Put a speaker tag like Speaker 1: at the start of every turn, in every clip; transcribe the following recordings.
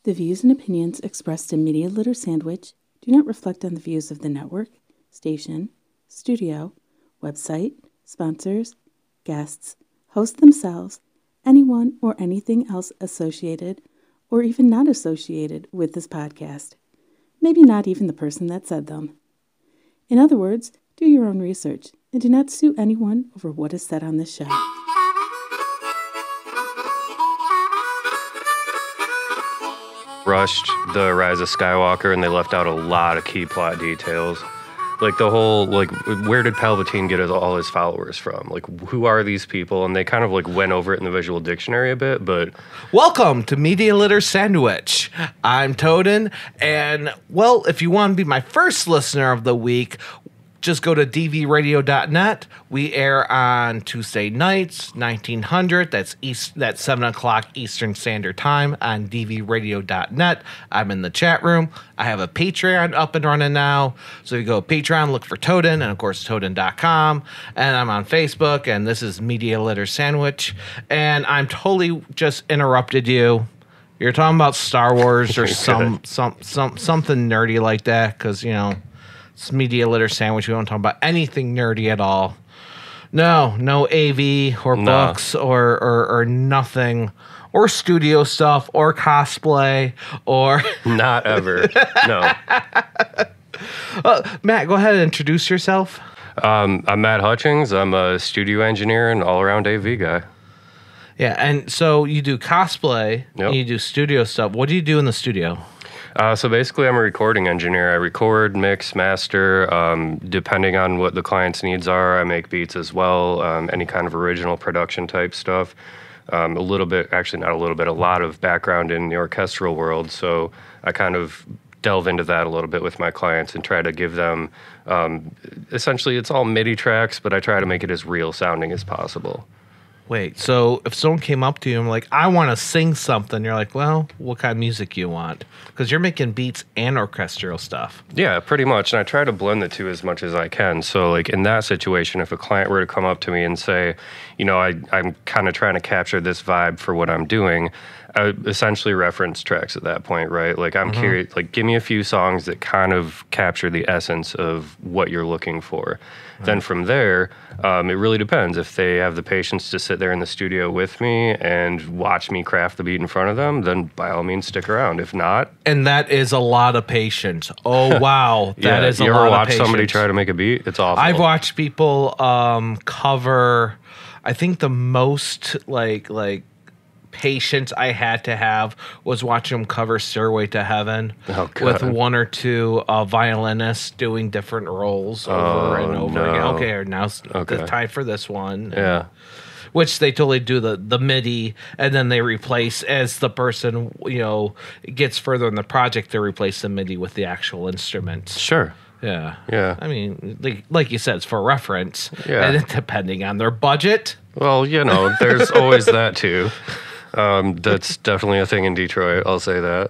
Speaker 1: The views and opinions expressed in Media Litter Sandwich do not reflect on the views of the network, station, studio, website, sponsors, guests, hosts themselves, anyone or anything else associated or even not associated with this podcast. Maybe not even the person that said them. In other words, do your own research and do not sue anyone over what is said on this show.
Speaker 2: Rushed the Rise of Skywalker and they left out a lot of key plot details. Like the whole, where did Palpatine get all his followers from? Like, who are these people? And they kind of went over it in the visual dictionary a bit, but...
Speaker 3: Welcome to Media Litter Sandwich. I'm Toaden, and, well, if you want to be my first listener of the week, just go to dvradio.net. We air on Tuesday nights, 1900. That's 7 o'clock Eastern Standard Time on dvradio.net. I'm in the chat room. I have a Patreon up and running now. So you go Patreon, look for Toaden, and of course Toaden.com. And I'm on Facebook, and this is Media Litter Sandwich. And I'm totally just interrupted you. You're talking about Star Wars or something nerdy like that, because, you know, it's Media Litter Sandwich. We don't talk about anything nerdy at all. No AV or books or nothing, or studio stuff or cosplay or
Speaker 2: Not ever. No.
Speaker 3: Matt, go ahead and introduce yourself.
Speaker 2: I'm Matt Hutchings. I'm a studio engineer and all-around AV guy.
Speaker 3: Yeah, and so you do cosplay,
Speaker 2: Yep.
Speaker 3: and you do studio stuff. What do you do in the studio?
Speaker 2: So basically, I'm a recording engineer. I record, mix, master. Depending on what the client's needs are, I make beats as well. Any kind of original production type stuff. A lot of background in the orchestral world. So I kind of delve into that a little bit with my clients and try to give them, essentially it's all MIDI tracks, but I try to make it as real sounding as possible.
Speaker 3: Wait, so if someone came up to you and like, I want to sing something, you're like, well, what kind of music you want? Because you're making beats and orchestral stuff.
Speaker 2: Yeah, pretty much. And I try to blend the two as much as I can. So like in that situation, if a client were to come up to me and say, you know, I'm kind of trying to capture this vibe for what I'm doing, I would essentially reference tracks at that point, right? Like I'm curious, like give me a few songs that kind of capture the essence of what you're looking for. Then from there, it really depends. If they have the patience to sit there in the studio with me and watch me craft the beat in front of them, then by all means stick around. If not...
Speaker 3: And that is a lot of patience. Oh, wow. That is a lot of patience.
Speaker 2: You ever watch somebody try to make a beat? It's awful.
Speaker 3: I've watched people cover... I think the most, like patience I had to have was watching them cover Stairway to Heaven with one or two violinists doing different roles over and over again. Okay, now's the time for this one.
Speaker 2: Yeah.
Speaker 3: Which they totally do the MIDI, and then they replace, as the person, you know, gets further in the project, they replace the MIDI with the actual instruments.
Speaker 2: Sure.
Speaker 3: Yeah.
Speaker 2: Yeah.
Speaker 3: I mean, like you said, it's for reference.
Speaker 2: Yeah.
Speaker 3: And depending on their budget.
Speaker 2: Well, you know, there's always that too. That's definitely a thing in Detroit. I'll say that.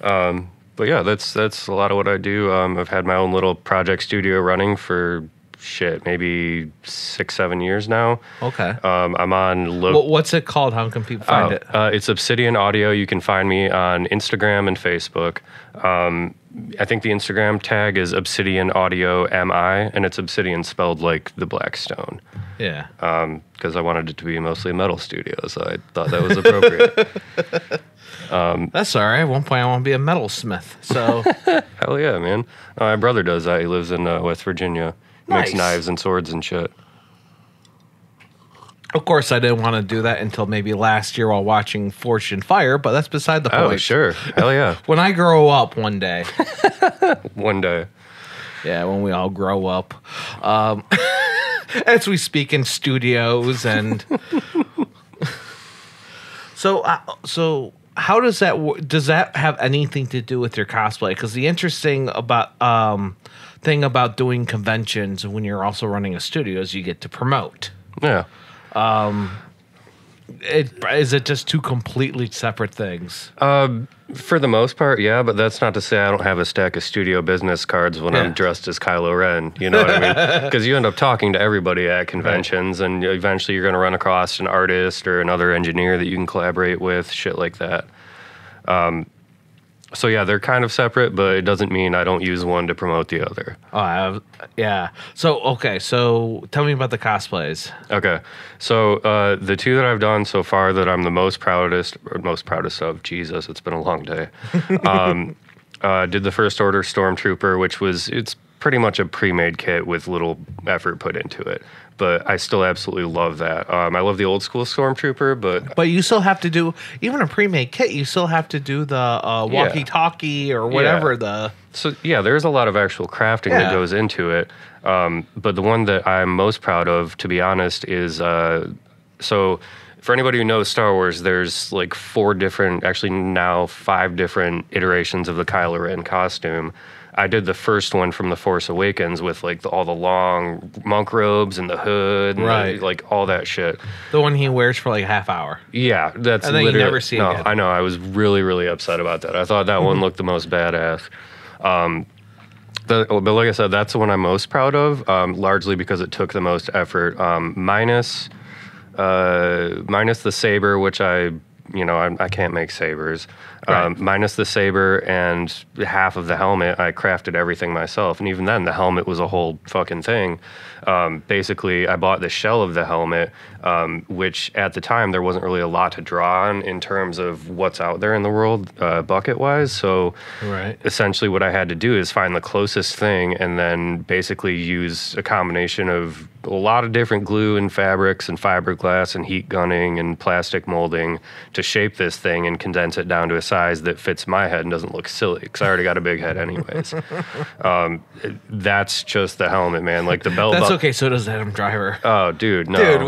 Speaker 2: But yeah, that's a lot of what I do. I've had my own little project studio running for maybe 6-7 years now.
Speaker 3: Okay.
Speaker 2: I'm on.
Speaker 3: What's it called? How can people find it?
Speaker 2: It's Obsidian Audio. You can find me on Instagram and Facebook. I think the Instagram tag is Obsidian Audio MI, and it's Obsidian spelled like the Black Stone.
Speaker 3: Yeah.
Speaker 2: Because I wanted it to be mostly a metal studio, so I thought that was appropriate.
Speaker 3: That's all right. At one point, I want to be a metalsmith. So.
Speaker 2: Hell yeah, man. My brother does that. He lives in West Virginia. He makes knives and swords and shit.
Speaker 3: Of course, I didn't want to do that until maybe last year while watching Forged in Fire, but that's beside the point.
Speaker 2: Oh, sure. Hell yeah.
Speaker 3: When I grow up one day.
Speaker 2: One day. Yeah,
Speaker 3: when we all grow up. As we speak in studios and... So how does that does that have anything to do with your cosplay? Because the interesting thing about doing conventions when you're also running a studio is you get to promote.
Speaker 2: Yeah.
Speaker 3: Is it just two completely separate things?
Speaker 2: For the most part, yeah, but that's not to say I don't have a stack of studio business cards when I'm dressed as Kylo Ren. You know what I mean? Because you end up talking to everybody at conventions, and eventually you're going to run across an artist or another engineer that you can collaborate with, shit like that. So yeah, they're kind of separate, but it doesn't mean I don't use one to promote the other.
Speaker 3: Yeah. So, okay. So tell me about the cosplays.
Speaker 2: Okay. So the two that I've done so far that I'm the most proudest of, Jesus, it's been a long day. Did the First Order Stormtrooper, it's pretty much a pre-made kit with little effort put into it. But I still absolutely love that. I love the old school Stormtrooper, but
Speaker 3: you still have to do, even a pre-made kit, you still have to do the walkie-talkie or whatever
Speaker 2: So, yeah, there's a lot of actual crafting that goes into it. But the one that I'm most proud of, to be honest, is... so, for anybody who knows Star Wars, there's like 5 different iterations of the Kylo Ren costume. I did the first one from The Force Awakens with like all the long monk robes and the hood and like all that shit.
Speaker 3: The one he wears for like a half hour.
Speaker 2: Yeah, that's
Speaker 3: and then you never see it again.
Speaker 2: I know. I was really, really upset about that. I thought that one looked the most badass. But like I said, that's the one I'm most proud of, largely because it took the most effort. Minus the saber, which I can't make sabers. Minus the saber and half of the helmet, I crafted everything myself. And even then, the helmet was a whole fucking thing. Basically, I bought the shell of the helmet, which at the time, there wasn't really a lot to draw on in terms of what's out there in the world, bucket-wise. So essentially what I had to do is find the closest thing and then basically use a combination of a lot of different glue and fabrics and fiberglass and heat gunning and plastic molding to shape this thing and condense it down to a size that fits my head and doesn't look silly because I already got a big head anyways. That's just the helmet, man. Like the bell.
Speaker 3: That's okay. So does Adam Driver.
Speaker 2: Oh, dude, no.
Speaker 3: Dude,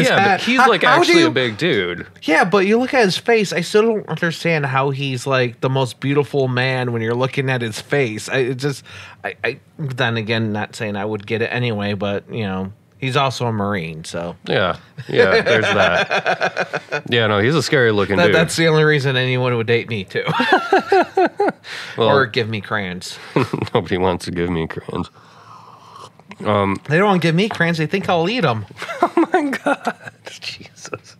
Speaker 2: but he's like actually a big dude.
Speaker 3: Yeah, but you look at his face. I still don't understand how he's like the most beautiful man when you're looking at his face. Then again, not saying I would get it anyway, but he's also a Marine, so
Speaker 2: yeah, there's that. Yeah, no, he's a scary looking dude.
Speaker 3: That's the only reason anyone would date me too, or give me crayons.
Speaker 2: Nobody wants to give me crayons.
Speaker 3: They don't want to give me crayons. They think I'll eat them.
Speaker 2: Oh my god, Jesus.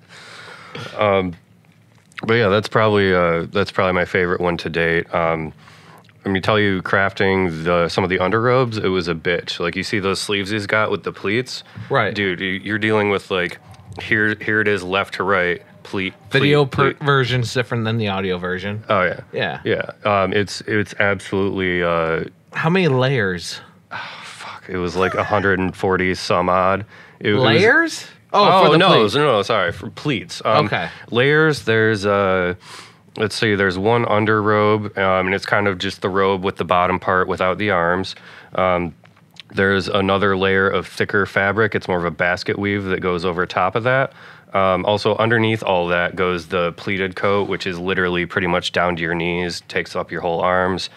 Speaker 2: But yeah, that's probably my favorite one to date. Let me tell you, crafting some of the underrobes, it was a bitch. Like, you see those sleeves he's got with the pleats?
Speaker 3: Right.
Speaker 2: Dude, you're dealing with, like, here it is left to right, pleat.
Speaker 3: Video version's different than the audio version.
Speaker 2: Oh, yeah.
Speaker 3: Yeah.
Speaker 2: Yeah. It's absolutely...
Speaker 3: How many layers?
Speaker 2: Oh, fuck. It was like 140 some odd.
Speaker 3: Layers?
Speaker 2: For the pleats. No, sorry. For pleats.
Speaker 3: Okay.
Speaker 2: Layers, there's... Let's see, there's one underrobe, and it's kind of just the robe with the bottom part without the arms. There's another layer of thicker fabric. It's more of a basket weave that goes over top of that. Also, underneath all that goes the pleated coat, which is literally pretty much down to your knees, takes up your whole arms.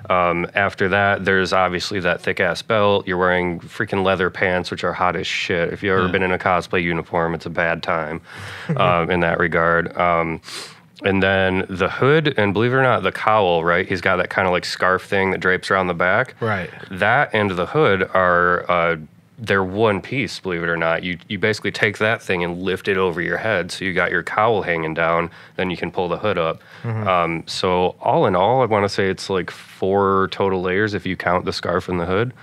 Speaker 2: After that, there's obviously that thick-ass belt. You're wearing freaking leather pants, which are hot as shit. If you've ever been in a cosplay uniform, it's a bad time in that regard. And then the hood, and believe it or not, the cowl, right? He's got that kind of like scarf thing that drapes around the back.
Speaker 3: Right.
Speaker 2: That and the hood are, they're one piece, believe it or not. You basically take that thing and lift it over your head. So you got your cowl hanging down, then you can pull the hood up. Mm-hmm. So all in all, I want to say it's like 4 total layers if you count the scarf and the hood.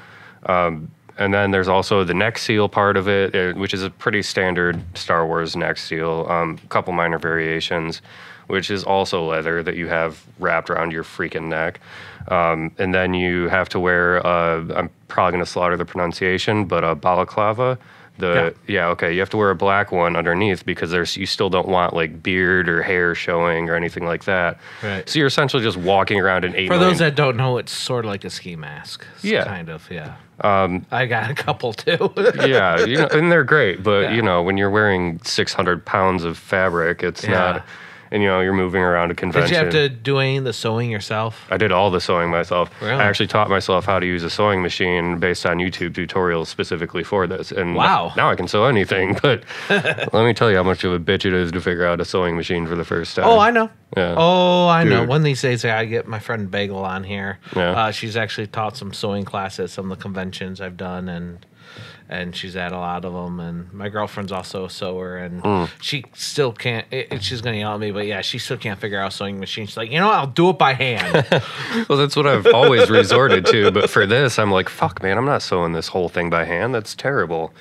Speaker 2: And then there's also the neck seal part of it, which is a pretty standard Star Wars neck seal. A couple minor variations, which is also leather that you have wrapped around your freaking neck. And then you have to wear, I'm probably going to slaughter the pronunciation, but a balaclava. You have to wear a black one underneath because you still don't want like beard or hair showing or anything like that. Right. So you're essentially just walking around in 8
Speaker 3: For those that don't know, it's sort of like a ski mask. Kind of, yeah. I got a couple too.
Speaker 2: Yeah, and they're great, but when you're wearing 600 pounds of fabric, it's not... And, you're moving around a convention.
Speaker 3: Did you have to do any of the sewing yourself?
Speaker 2: I did all the sewing myself.
Speaker 3: Really?
Speaker 2: I actually taught myself how to use a sewing machine based on YouTube tutorials specifically for this. And
Speaker 3: wow.
Speaker 2: Now I can sew anything. But let me tell you how much of a bitch it is to figure out a sewing machine for the first time.
Speaker 3: Oh, I know.
Speaker 2: Yeah.
Speaker 3: Oh, I know. One of these days, I get my friend Bagel on here.
Speaker 2: Yeah.
Speaker 3: She's actually taught some sewing classes at some of the conventions I've done. And and she's at a lot of them. And my girlfriend's also a sewer, and she still can't. She's gonna yell at me, but yeah, she still can't figure out sewing machine. She's like, I'll do it by hand.
Speaker 2: Well, that's what I've always resorted to. But for this, I'm like, fuck, man, I'm not sewing this whole thing by hand. That's terrible.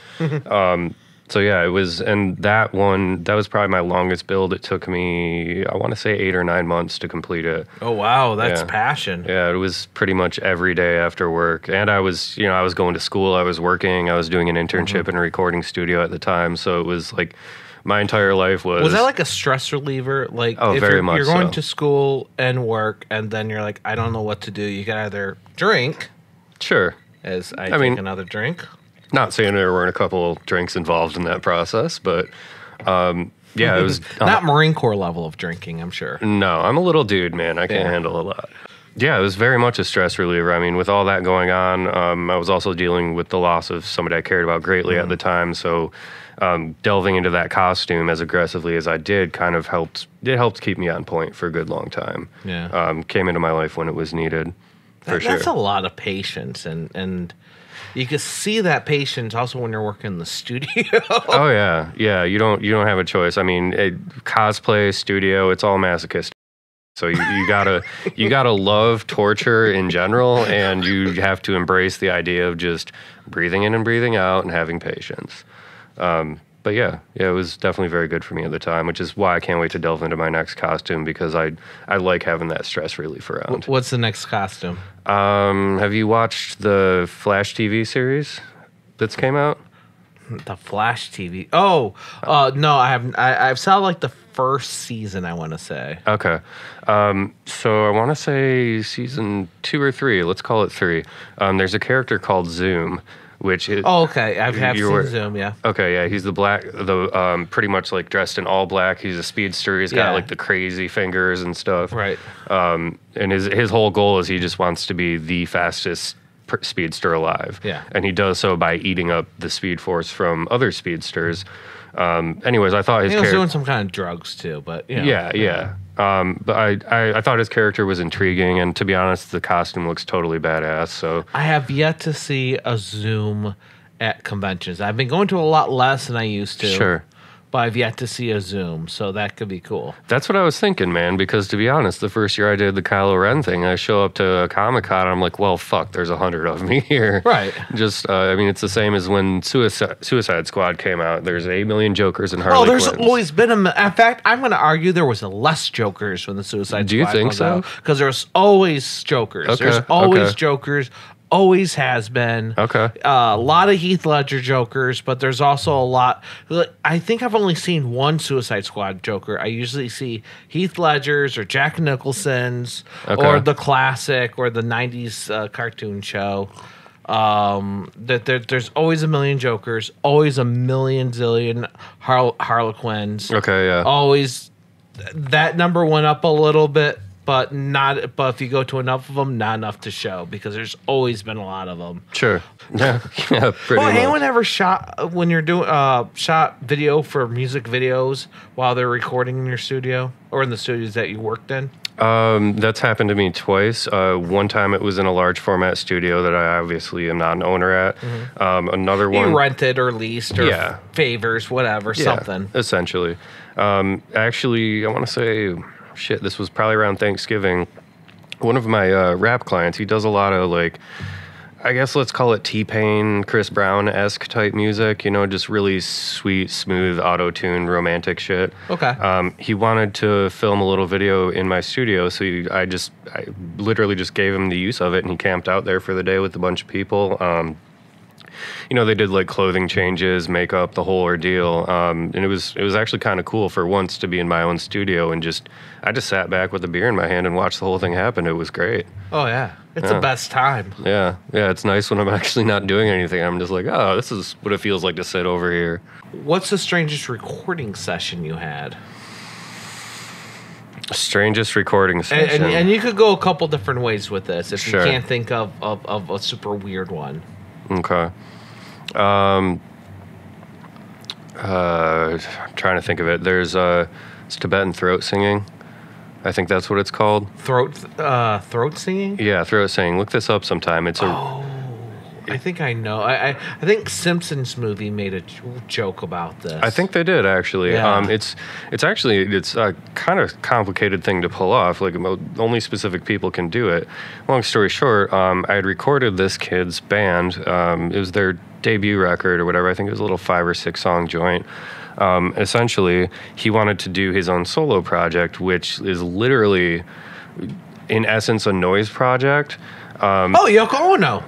Speaker 2: So yeah, it was, and that was probably my longest build. It took me, I want to say 8 or 9 months to complete it.
Speaker 3: Oh wow, that's passion.
Speaker 2: Yeah, it was pretty much every day after work, and I was going to school, I was working, I was doing an internship in a recording studio at the time, so it was like my entire life was.
Speaker 3: Was that like a stress reliever? Like, if
Speaker 2: very much
Speaker 3: you're going
Speaker 2: so.
Speaker 3: to school and work, and then you're like, I don't know what to do. You can either drink.
Speaker 2: Sure.
Speaker 3: As I take another drink.
Speaker 2: Not saying there weren't a couple drinks involved in that process, but yeah, it was
Speaker 3: not Marine Corps level of drinking, I'm sure.
Speaker 2: No, I'm a little dude, man. I can't handle a lot. Yeah, it was very much a stress reliever. I mean, with all that going on, I was also dealing with the loss of somebody I cared about greatly at the time. So delving into that costume as aggressively as I did kind of helped keep me on point for a good long time.
Speaker 3: Yeah.
Speaker 2: Came into my life when it was needed, for sure.
Speaker 3: That's a lot of patience, and you can see that patience also when you're working in the studio.
Speaker 2: Oh yeah, yeah. You don't have a choice. I mean, cosplay studio, it's all masochistic. So you gotta love torture in general, and you have to embrace the idea of just breathing in and breathing out and having patience. But yeah, it was definitely very good for me at the time, which is why I can't wait to delve into my next costume, because I like having that stress relief around.
Speaker 3: What's the next costume?
Speaker 2: Have you watched the Flash TV series that's came out?
Speaker 3: The Flash TV. Oh, no, I haven't. I've saw like the first season, I want to say.
Speaker 2: Okay. So I want to say season 2 or 3. Let's call it 3. There's a character called Zoom, which is...
Speaker 3: Oh, okay. I've seen Zoom, yeah.
Speaker 2: Okay, yeah. He's the pretty much like dressed in all black. He's a speedster. He's got like the crazy fingers and stuff.
Speaker 3: Right.
Speaker 2: And his whole goal is he just wants to be the fastest speedster alive.
Speaker 3: Yeah.
Speaker 2: And he does so by eating up the speed force from other speedsters. Anyways, I thought his
Speaker 3: he was doing some kind of drugs too, but
Speaker 2: yeah. But I thought his character was intriguing, and to be honest, the costume looks totally badass. So
Speaker 3: I have yet to see a Zoom at conventions. I've been going to a lot less than I used to.
Speaker 2: Sure.
Speaker 3: But I've yet to see a Zoom, so that could be cool.
Speaker 2: That's what I was thinking, man, because to be honest, the first year I did the Kylo Ren thing, I show up to a Comic-Con, and I'm like, well, fuck, there's 100 of me here.
Speaker 3: Right.
Speaker 2: Just, I mean, it's the same as when Suicide Squad came out. There's 8 million Jokers and Harley Quinns.
Speaker 3: Oh, there's always been in fact, I'm going to argue there was less Jokers when the Suicide Squad
Speaker 2: Do you think so?
Speaker 3: Because there's always Jokers.
Speaker 2: Okay,
Speaker 3: There's always
Speaker 2: okay.
Speaker 3: Jokers. Always has been.
Speaker 2: Okay.
Speaker 3: A lot of Heath Ledger Jokers, but there's also a lot. I think I've only seen one Suicide Squad Joker. I usually see Heath Ledger's or Jack Nicholson's or the classic or the 90s cartoon show. There's always a million Jokers, always a million zillion Harlequins.
Speaker 2: Okay, yeah.
Speaker 3: Always that number went up a little bit. But if you go to enough of them, not enough to show, because there's always been a lot of them.
Speaker 2: Sure. Yeah. Yeah. Pretty much.
Speaker 3: Anyone ever shot when you're doing shot video for music videos while they're recording in your studio or in the studios that you worked in?
Speaker 2: That's happened to me twice. One time it was in a large format studio that I obviously am not an owner at. Another one
Speaker 3: you rented or leased or favors, whatever, something.
Speaker 2: Essentially. Actually, I want to say. Shit, this was probably around Thanksgiving. One of my rap clients, he does a lot of like, I guess let's call it T-Pain, Chris Brown-esque type music, just really sweet, smooth, auto-tuned, romantic shit.
Speaker 3: Okay.
Speaker 2: He wanted to film a little video in my studio, so I literally just gave him the use of it, and he camped out there for the day with a bunch of people. They did like clothing changes, makeup, the whole ordeal. And it was actually kind of cool for once to be in my own studio and I just sat back with a beer in my hand and watched the whole thing happen. It was great.
Speaker 3: Oh yeah. It's the best time.
Speaker 2: Yeah. Yeah. It's nice when I'm actually not doing anything. I'm just like, oh, this is what it feels like to sit over here.
Speaker 3: What's the strangest recording session you had?
Speaker 2: Strangest recording session.
Speaker 3: And you could go a couple different ways with this if
Speaker 2: Sure.
Speaker 3: you can't think of a super weird one.
Speaker 2: Okay. I'm trying to think of it. There's it's Tibetan throat singing. I think that's what it's called.
Speaker 3: Throat singing?
Speaker 2: Yeah, throat singing. Look this up sometime. It's a
Speaker 3: I think I know. I think Simpsons movie made a joke about this.
Speaker 2: I think they did actually.
Speaker 3: Yeah.
Speaker 2: It's a kind of complicated thing to pull off. Like only specific people can do it. Long story short, I had recorded this kid's band. It was their debut record or whatever. I think it was a little 5 or 6 song joint. Essentially, he wanted to do his own solo project, which is literally, in essence, a noise project.
Speaker 3: Yoko Ono.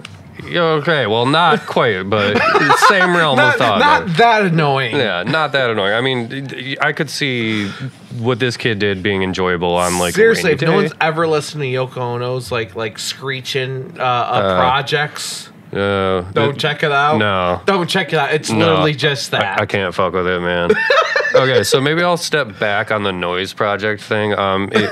Speaker 2: Yeah, okay, well, not quite, but same realm of thought.
Speaker 3: Not that annoying.
Speaker 2: Yeah, not that annoying. I mean, I could see what this kid did being enjoyable on like
Speaker 3: seriously.
Speaker 2: a
Speaker 3: If
Speaker 2: rainy
Speaker 3: no
Speaker 2: day.
Speaker 3: one's ever listened to Yoko Ono's like screeching projects, don't check it out.
Speaker 2: No.
Speaker 3: Don't check it out. It's
Speaker 2: No,
Speaker 3: literally just that.
Speaker 2: I can't fuck with it, man. Okay, so maybe I'll step back on the noise project thing.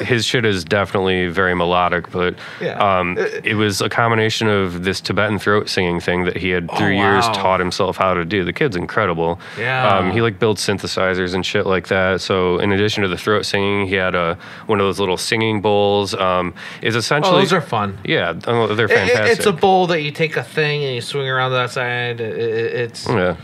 Speaker 2: His shit is definitely very melodic, but
Speaker 3: Yeah.
Speaker 2: it was a combination of this Tibetan throat singing thing that he had through years
Speaker 3: wow.
Speaker 2: taught himself how to do. The kid's incredible.
Speaker 3: Yeah.
Speaker 2: He like builds synthesizers and shit like that. So in addition to the throat singing, he had one of those little singing bowls. Is essentially
Speaker 3: those are fun.
Speaker 2: Yeah, they're fantastic.
Speaker 3: It's a bowl that you take a thing and you swing around that side. It's
Speaker 2: yeah.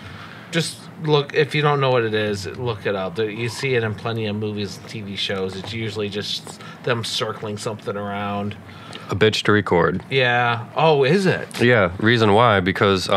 Speaker 3: just look, if you don't know what it is, look it up. You see it in plenty of movies and TV shows. It's usually just them circling something around.
Speaker 2: A bitch to record.
Speaker 3: Yeah. Oh, is it?
Speaker 2: Yeah. Reason why? Because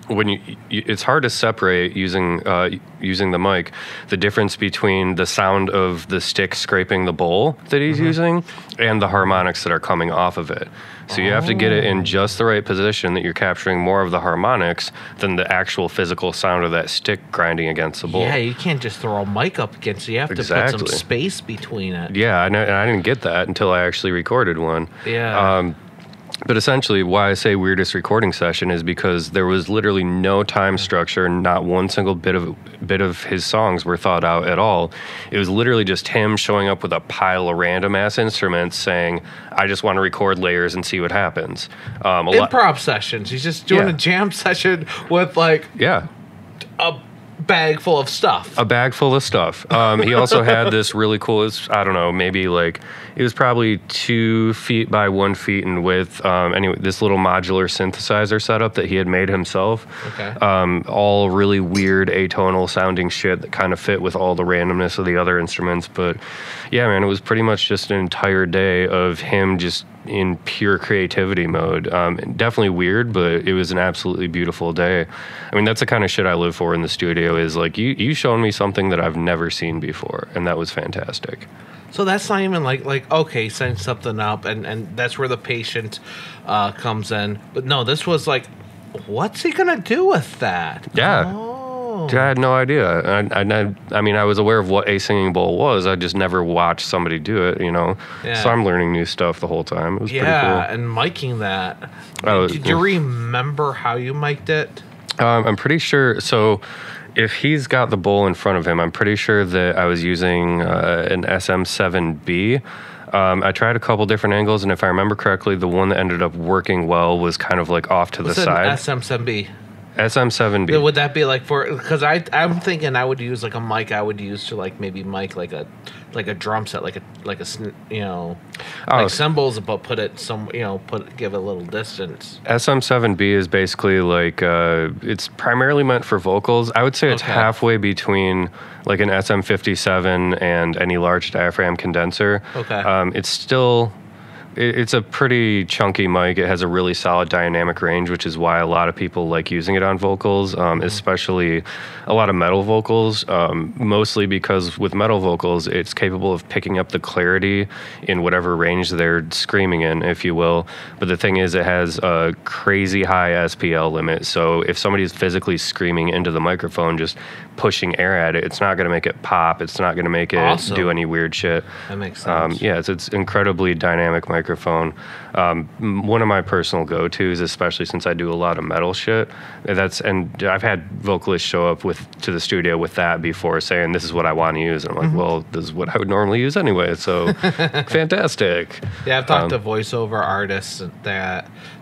Speaker 2: when it's hard to separate using the mic, the difference between the sound of the stick scraping the bowl that he's using and the harmonics that are coming off of it. So you have to get it in just the right position that you're capturing more of the harmonics than the actual physical sound of that stick grinding against the bowl.
Speaker 3: Yeah, you can't just throw a mic up against it. You have to put some
Speaker 2: Exactly.
Speaker 3: space between it.
Speaker 2: Yeah, I didn't get that until I actually recorded one.
Speaker 3: Yeah.
Speaker 2: But essentially, why I say weirdest recording session is because there was literally no time structure. Not one single bit of his songs were thought out at all. It was literally just him showing up with a pile of random ass instruments, saying, "I just want to record layers and see what happens."
Speaker 3: Improv sessions. He's just doing a jam session with like
Speaker 2: Yeah.
Speaker 3: a bag full of stuff.
Speaker 2: A bag full of stuff. He also had this really cool, I don't know, maybe like, it was probably 2 feet by 1 feet in width. Anyway, this little modular synthesizer setup that he had made himself.
Speaker 3: Okay.
Speaker 2: All really weird atonal sounding shit that kind of fit with all the randomness of the other instruments. But yeah, man, it was pretty much just an entire day of him just in pure creativity mode. Definitely weird, but it was an absolutely beautiful day. I mean, that's the kind of shit I live for in the studio, is like, you shown me something that I've never seen before, and that was fantastic.
Speaker 3: So that's not even like okay, setting something up, and that's where the patient comes in. But no, this was like, what's he gonna do with that?
Speaker 2: Yeah.
Speaker 3: Oh.
Speaker 2: I had no idea. I mean, I was aware of what a singing bowl was. I just never watched somebody do it, you know.
Speaker 3: Yeah.
Speaker 2: So I'm learning new stuff the whole time. It was pretty cool.
Speaker 3: And miking that. Did you remember how you mic'd it?
Speaker 2: I'm pretty sure. So if he's got the bowl in front of him, I'm pretty sure that I was using an SM7B. I tried a couple different angles, and if I remember correctly, the one that ended up working well was kind of like off to the side.
Speaker 3: SM7B.
Speaker 2: SM7B.
Speaker 3: Would that be like for, because I'm thinking I would use like a mic I would use to like maybe mic like a drum set, like a you know, like cymbals, but put it some, you know, give it a little distance.
Speaker 2: SM7B is basically like it's primarily meant for vocals. I would say it's halfway between like an SM57 and any large diaphragm condenser.
Speaker 3: Okay.
Speaker 2: It's still. It's a pretty chunky mic. It has a really solid dynamic range, which is why a lot of people like using it on vocals, especially a lot of metal vocals, mostly because with metal vocals, it's capable of picking up the clarity in whatever range they're screaming in, if you will. But the thing is, it has a crazy high SPL limit. So if somebody's physically screaming into the microphone, just pushing air at it, it's not going to make it pop. It's not going to make it do any weird shit.
Speaker 3: That makes sense.
Speaker 2: Yeah, it's incredibly dynamic microphone. One of my personal go-tos, especially since I do a lot of metal shit, and I've had vocalists show up to the studio with that before, saying this is what I want to use. And I'm like, well, this is what I would normally use anyway. So fantastic.
Speaker 3: Yeah, I've talked to voiceover artists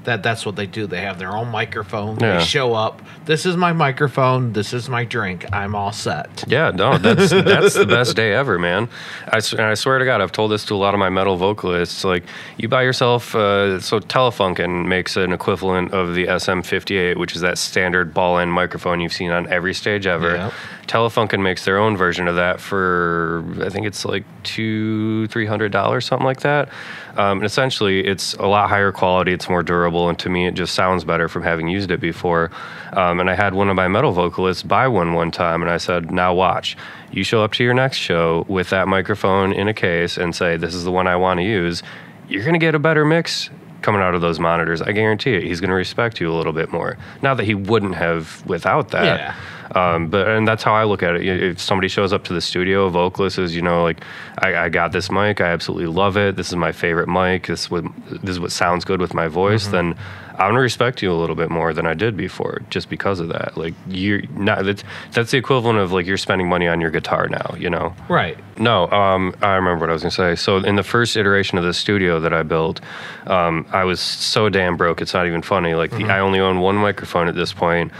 Speaker 3: that's what they do. They have their own microphone.
Speaker 2: Yeah.
Speaker 3: They show up. This is my microphone. This is my drink. I'm all set.
Speaker 2: Yeah, no, that's the best day ever, man. I swear to God, I've told this to a lot of my metal vocalists. Like, You buy yourself, so Telefunken makes an equivalent of the SM58, which is that standard ball-end microphone you've seen on every stage ever.
Speaker 3: Yep.
Speaker 2: Telefunken makes their own version of that for, I think it's like $200-$300, something like that. And essentially, it's a lot higher quality, it's more durable, and to me, it just sounds better from having used it before. And I had one of my metal vocalists buy one time, and I said, now watch. You show up to your next show with that microphone in a case and say, this is the one I want to use. You're going to get a better mix coming out of those monitors. I guarantee it. He's going to respect you a little bit more. Not that he wouldn't have without that.
Speaker 3: Yeah.
Speaker 2: And that's how I look at it. If somebody shows up to the studio, a vocalist is, like, I got this mic, I absolutely love it. This is my favorite mic. This is what sounds good with my voice. Then I'm gonna respect you a little bit more than I did before, just because of that. Like, you're not. That's the equivalent of like you're spending money on your guitar now.
Speaker 3: Right.
Speaker 2: No, I remember what I was gonna say. So in the first iteration of the studio that I built, I was so damn broke. It's not even funny. Like I only own one microphone at this point.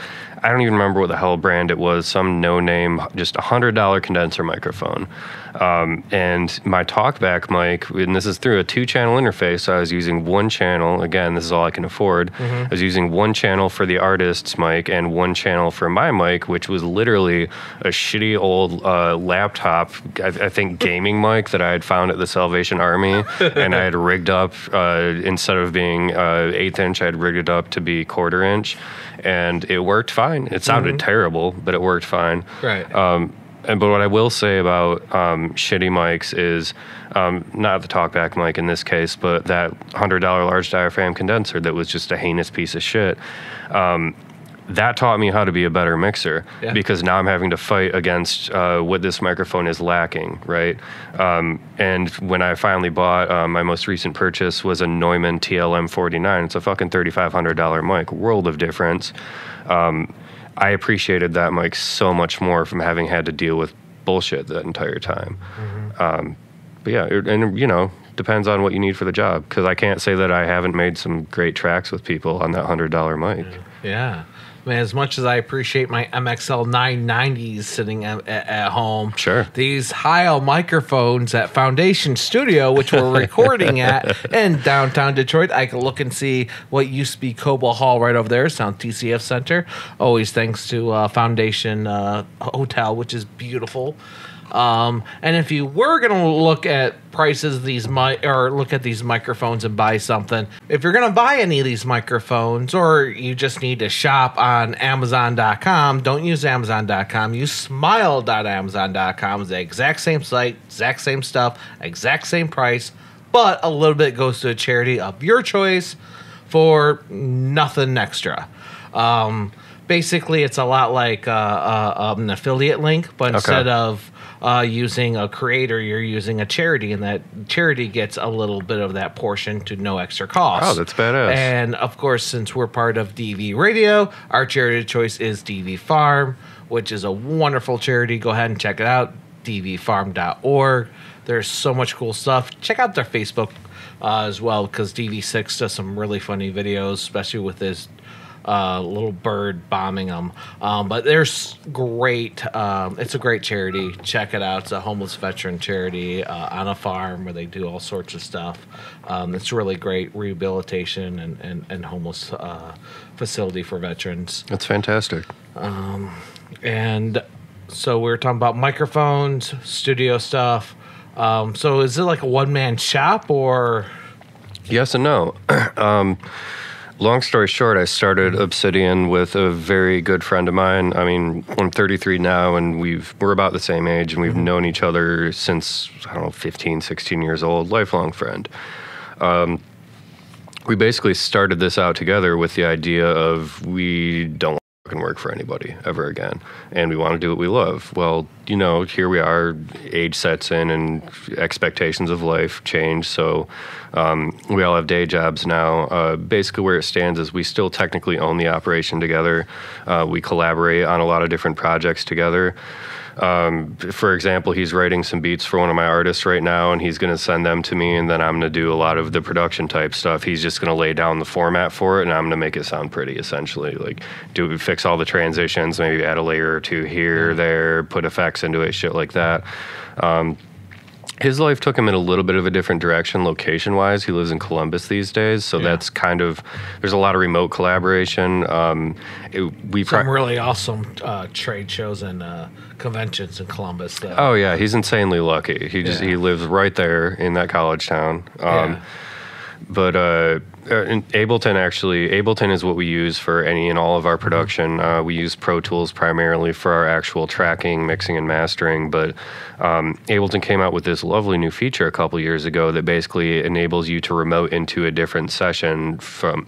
Speaker 2: I don't even remember what the hell brand it was, some no-name, just $100 condenser microphone. And my talkback mic, and this is through a 2-channel interface, so I was using one channel. Again, this is all I can afford. I was using one channel for the artist's mic and one channel for my mic, which was literally a shitty old laptop, I think gaming mic that I had found at the Salvation Army. And I had rigged up, instead of being 1/8 inch, I had rigged it up to be 1/4 inch. And it worked fine. It sounded terrible, but it worked fine.
Speaker 3: Right.
Speaker 2: But what I will say about shitty mics is not the talkback mic in this case, but that $100 large diaphragm condenser that was just a heinous piece of shit. That taught me how to be a better mixer, because now I'm having to fight against what this microphone is lacking, right? And when I finally bought, my most recent purchase was a Neumann TLM49. It's a fucking $3,500 mic, world of difference. I appreciated that mic so much more from having had to deal with bullshit that entire time. But yeah, depends on what you need for the job, because I can't say that I haven't made some great tracks with people on that $100 mic.
Speaker 3: Yeah. Man, as much as I appreciate my MXL 990s sitting at home,
Speaker 2: Sure.
Speaker 3: These Heil microphones at Foundation Studio, which we're recording at in downtown Detroit, I can look and see what used to be Cobo Hall right over there, Sound TCF Center. Always thanks to Foundation Hotel, which is beautiful. And if you were going to look at prices of these look at these microphones and buy something, if you're going to buy any of these microphones, or you just need to shop on Amazon.com, don't use Amazon.com. Use Smile.Amazon.com. It's the exact same site, exact same stuff, exact same price, but a little bit goes to a charity of your choice for nothing extra. Basically, it's a lot like an affiliate link, but instead of using a creator, you're using a charity, and that charity gets a little bit of that portion to no extra cost.
Speaker 2: Oh, that's badass.
Speaker 3: And of course, since we're part of DV Radio, our charity of choice is DV Farm, which is a wonderful charity. Go ahead and check it out, dvfarm.org. There's so much cool stuff. Check out their Facebook as well, because DV6 does some really funny videos, especially with this little bird bombing them. But there's great, it's a great charity. Check it out. It's a homeless veteran charity on a farm where they do all sorts of stuff. It's really great rehabilitation and homeless facility for veterans.
Speaker 2: That's fantastic.
Speaker 3: And so we were talking about microphones, studio stuff. So is it like a one-man shop, or?
Speaker 2: Yes and no. Long story short, I started Obsidian with a very good friend of mine. I mean, I'm 33 now, and we're about the same age, and we've known each other since, 15, 16 years old, lifelong friend. We basically started this out together with the idea of we don't want to work for anybody ever again, and we want to do what we love. Well, here we are, age sets in, and expectations of life change, so we all have day jobs now. Basically where it stands is we still technically own the operation together. We collaborate on a lot of different projects together. For example, he's writing some beats for one of my artists right now, and he's going to send them to me, and then I'm going to do a lot of the production type stuff. He's just going to lay down the format for it, and I'm going to make it sound pretty, essentially. Like, fix all the transitions, maybe add a layer or two here or there, put effects into it, shit like that. his life took him in a little bit of a different direction location-wise. He lives in Columbus these days, so that's kind of, there's a lot of remote collaboration.
Speaker 3: Some really awesome trade shows and conventions in Columbus. Though.
Speaker 2: Oh, yeah, he's insanely lucky. He lives right there in that college town. But in Ableton is what we use for any and all of our production. We use Pro Tools primarily for our actual tracking, mixing, and mastering. But Ableton came out with this lovely new feature a couple years ago that basically enables you to remote into a different session.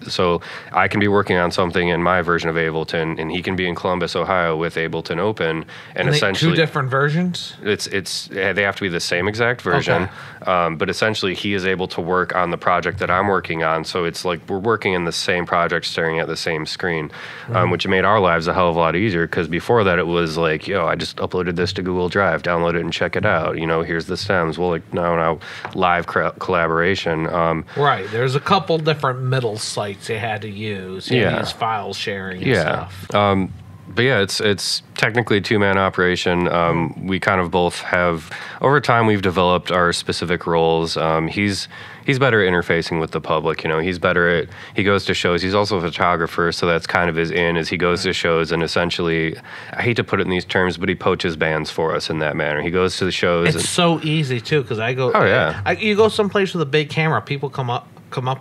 Speaker 2: So I can be working on something in my version of Ableton, and he can be in Columbus, Ohio, with Ableton open, and essentially
Speaker 3: 2 different versions.
Speaker 2: They have to be the same exact version, but essentially he is able to work on the project that I'm working on. So it's like we're working in the same project, staring at the same screen, which made our lives a hell of a lot easier. Because before that, it was like, I just uploaded this to Google Drive, download it and check it out. Here's the stems. Well, like now live collaboration.
Speaker 3: Right. There's a couple different middle sites you had to use. You had to use file sharing and stuff.
Speaker 2: But yeah, it's technically a 2-man operation. We kind of both have, over time, we've developed our specific roles. He's better at interfacing with the public. He's better at, he goes to shows. He's also a photographer, so that's kind of his in, is he goes to shows and essentially, I hate to put it in these terms, but he poaches bands for us in that manner. He goes to the shows.
Speaker 3: It's so easy, too, because I go, you go someplace with a big camera, people come up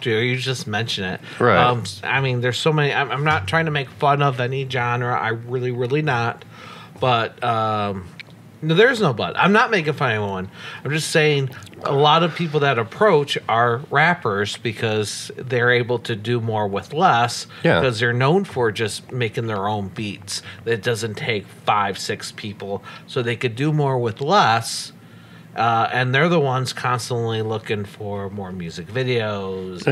Speaker 3: to you, or you just mention it.
Speaker 2: Right.
Speaker 3: I mean, there's so many. I'm not trying to make fun of any genre. I really not. But no, there's no but. I'm not making fun of anyone. I'm just saying a lot of people that approach are rappers because they're able to do more with less. Because they're known for just making their own beats. That doesn't take 5-6 people, so they could do more with less. And they're the ones constantly looking for more music videos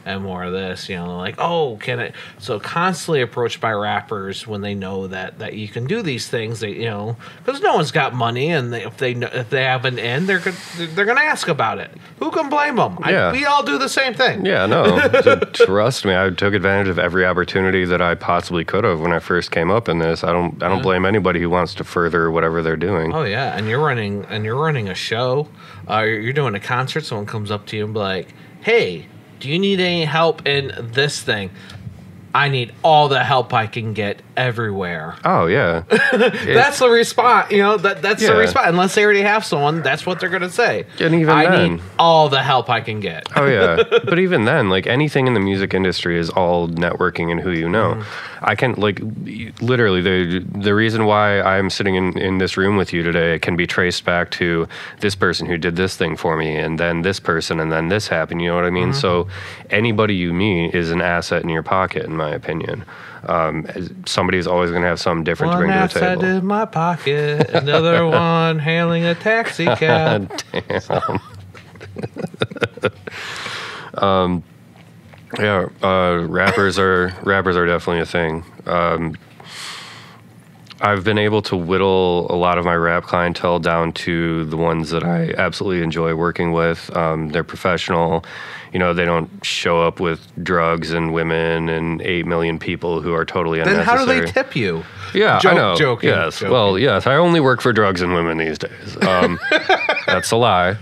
Speaker 3: and more of this, like, can it? So constantly approached by rappers when they know that you can do these things, because no one's got money, and if they have an in, they're gonna ask about it. Who can blame them? We all do the same thing.
Speaker 2: Yeah, no, trust me, I took advantage of every opportunity that I possibly could have when I first came up in this. I don't blame anybody who wants to further whatever they're doing.
Speaker 3: Oh yeah, and you're running a show, you're doing a concert, someone comes up to you and be like, hey, do you need any help in this thing? I need all the help I can get everywhere.
Speaker 2: Oh, yeah.
Speaker 3: That's the response. That's the response. Unless they already have someone, that's what they're going to say.
Speaker 2: And even
Speaker 3: I need all the help I can get.
Speaker 2: Oh, yeah. But even then, like, anything in the music industry is all networking and who you know. I can, like, literally, the reason why I'm sitting in this room with you today can be traced back to this person who did this thing for me, and then this person, and then this happened. You know what I mean? So anybody you meet is an asset in your pocket, in my opinion. Somebody's always going to have something different to bring to the table.
Speaker 3: One asset in my pocket, another one hailing a taxi cab.
Speaker 2: Damn. Rappers are definitely a thing. I've been able to whittle a lot of my rap clientele down to the ones that I absolutely enjoy working with. They're professional. They don't show up with drugs and women and 8 million people who are totally unnecessary.
Speaker 3: Then how do they tip you?
Speaker 2: Yeah, I know.
Speaker 3: Joking.
Speaker 2: Yes. Joking. Well, yes, I only work for drugs and women these days. That's a lie.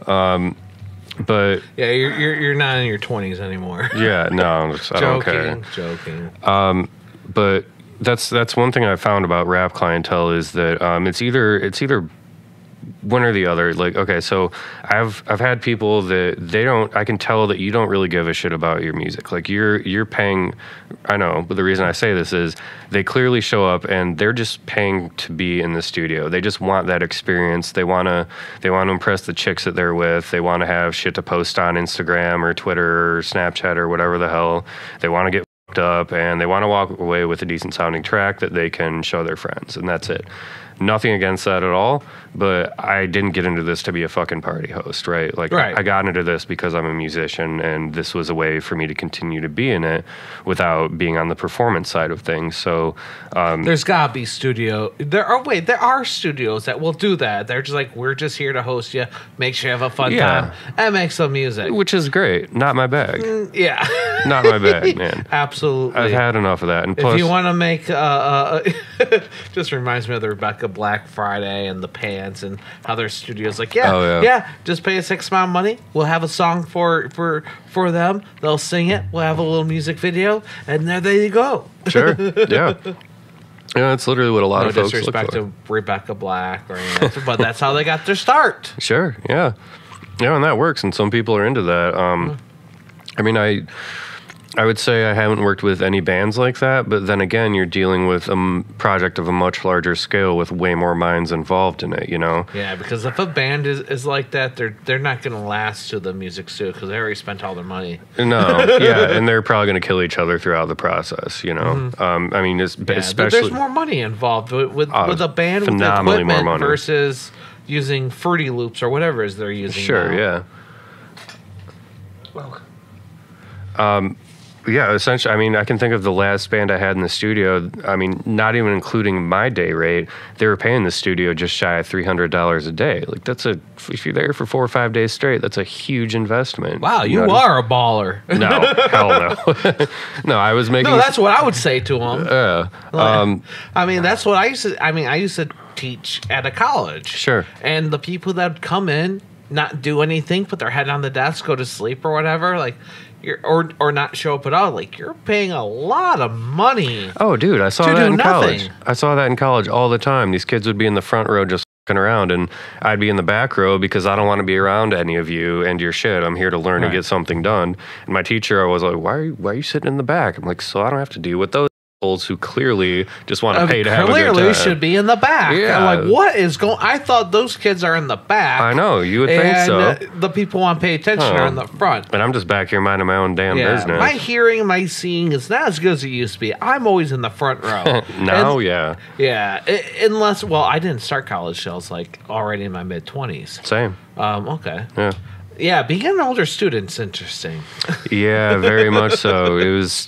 Speaker 2: But
Speaker 3: yeah, you're not in your 20s anymore.
Speaker 2: Yeah, no, I don't care.
Speaker 3: Joking.
Speaker 2: But that's one thing I found about rap clientele is that it's either one or the other. Like, okay, so I've had people that I can tell that you don't really give a shit about your music. Like you're paying, I know, but the reason I say this is they clearly show up and they're just paying to be in the studio. They just want that experience. They want to impress the chicks that they're with. They want to have shit to post on Instagram or Twitter or Snapchat or whatever the hell. They want to get fucked up and they want to walk away with a decent sounding track that they can show their friends, and that's it. Nothing against that at all, but I didn't get into this to be a fucking party host, right? Like, I got into this because I'm a musician, and this was a way for me to continue to be in it without being on the performance side of things. So,
Speaker 3: there's gotta be there are studios that will do that. They're just like, we're just here to host you, make sure you have a fun time, and make some music.
Speaker 2: Which is great. Not my bag.
Speaker 3: Yeah.
Speaker 2: Not my bag, man.
Speaker 3: Absolutely.
Speaker 2: I've had enough of that. And plus,
Speaker 3: if you want to make, just reminds me of the Rebecca Rebecca Black Friday and the pants and how their studio's like,
Speaker 2: Oh, yeah.
Speaker 3: just pay us X amount of money. We'll have a song for them. They'll sing it. We'll have a little music video, and there you go.
Speaker 2: Sure. Yeah. Yeah, that's literally what a lot
Speaker 3: No
Speaker 2: of folks look
Speaker 3: disrespect
Speaker 2: for.
Speaker 3: to Rebecca Black or anything, but that's how they got their start.
Speaker 2: Sure. Yeah. Yeah, and that works, and some people are into that. I mean, I would say I haven't worked with any bands like that, but then again, you're dealing with a project of a much larger scale with way more minds involved in it, you know?
Speaker 3: Yeah, because if a band is like that, they're not going to last to the music studio because they already spent all their money.
Speaker 2: No, yeah, and they're probably going to kill each other throughout the process, you know? I mean, especially...
Speaker 3: But there's more money involved with a band with
Speaker 2: phenomenally more
Speaker 3: equipment
Speaker 2: money.
Speaker 3: Versus using Fruity Loops or whatever it is they're using
Speaker 2: Sure,
Speaker 3: now.
Speaker 2: yeah. Yeah, essentially, I mean, I can think of the last band I had in the studio. I mean, not even including my day rate, they were paying the studio just shy of $300 a day. Like, if you're there for 4 or 5 days straight, that's a huge investment.
Speaker 3: Wow, you are a baller.
Speaker 2: No, hell no. No, I was making...
Speaker 3: No, that's what I would say to them. I mean, that's what I used to... I used to teach at a college.
Speaker 2: Sure.
Speaker 3: And the people that would come in, not do anything, put their head on the desk, go to sleep or whatever, like... or not show up at all. Like, you're paying a lot of money.
Speaker 2: Oh, dude, I saw
Speaker 3: to
Speaker 2: that
Speaker 3: do
Speaker 2: in
Speaker 3: nothing.
Speaker 2: college. I saw that in college all the time. These kids would be in the front row just fucking around, and I'd be in the back row because I don't want to be around any of you and your shit. I'm here to learn and get something done. And my teacher was like, why are you sitting in the back? I'm like, so I don't have to deal with those who clearly just want to pay to have a good time.
Speaker 3: Clearly should be in the back.
Speaker 2: Yeah.
Speaker 3: I'm like, what is going... I thought those kids are in the back.
Speaker 2: I know, you would think so.
Speaker 3: The people who want to pay attention are in the front.
Speaker 2: And I'm just back here minding my own damn business.
Speaker 3: My hearing, my seeing is not as good as it used to be. I'm always in the front row.
Speaker 2: Now, yeah.
Speaker 3: Yeah. Unless, well, I didn't start college till I was like already in my mid-20s.
Speaker 2: Same.
Speaker 3: Okay.
Speaker 2: Yeah.
Speaker 3: Yeah, being an older student's interesting.
Speaker 2: Yeah, very much so. It was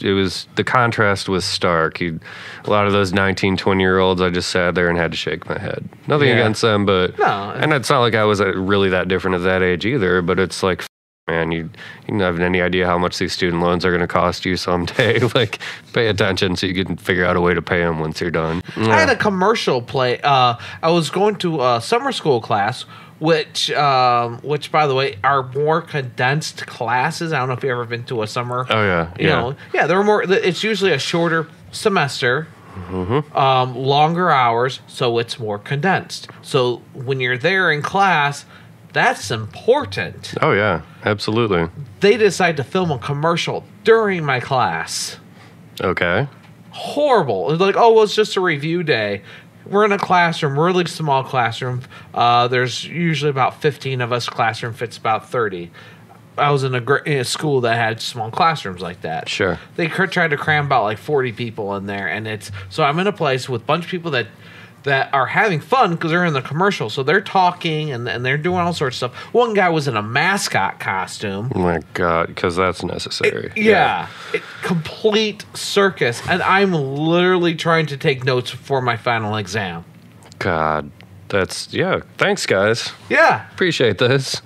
Speaker 2: the contrast was stark. A lot of those 19, 20-year-olds, I just sat there and had to shake my head. Nothing against them, but...
Speaker 3: No.
Speaker 2: And it's not like I was really that different at that age either, but it's like, man, you don't have any idea how much these student loans are going to cost you someday. Like, pay attention so you can figure out a way to pay them once you're done. Yeah.
Speaker 3: I had a commercial play. I was going to a summer school class, which by the way are more condensed classes. I don't know if you've ever been to a summer.
Speaker 2: Oh yeah,
Speaker 3: you know, they're more. It's usually a shorter semester, longer hours, so it's more condensed. So when you're there in class, that's important.
Speaker 2: Oh yeah, absolutely.
Speaker 3: They decide to film a commercial during my class.
Speaker 2: Okay.
Speaker 3: Horrible. It's like, oh, well, it's just a review day. We're in a classroom, really small classroom. There's usually about 15 of us. Classroom fits about 30. I was in a school that had small classrooms like that.
Speaker 2: Sure.
Speaker 3: They tried to cram about like 40 people in there, and so I'm in a place with a bunch of people that are having fun because they're in the commercial. So they're talking and they're doing all sorts of stuff. One guy was in a mascot costume.
Speaker 2: Oh my God, because that's necessary.
Speaker 3: Complete circus. And I'm literally trying to take notes for my final exam.
Speaker 2: God, thanks, guys.
Speaker 3: Yeah.
Speaker 2: Appreciate this.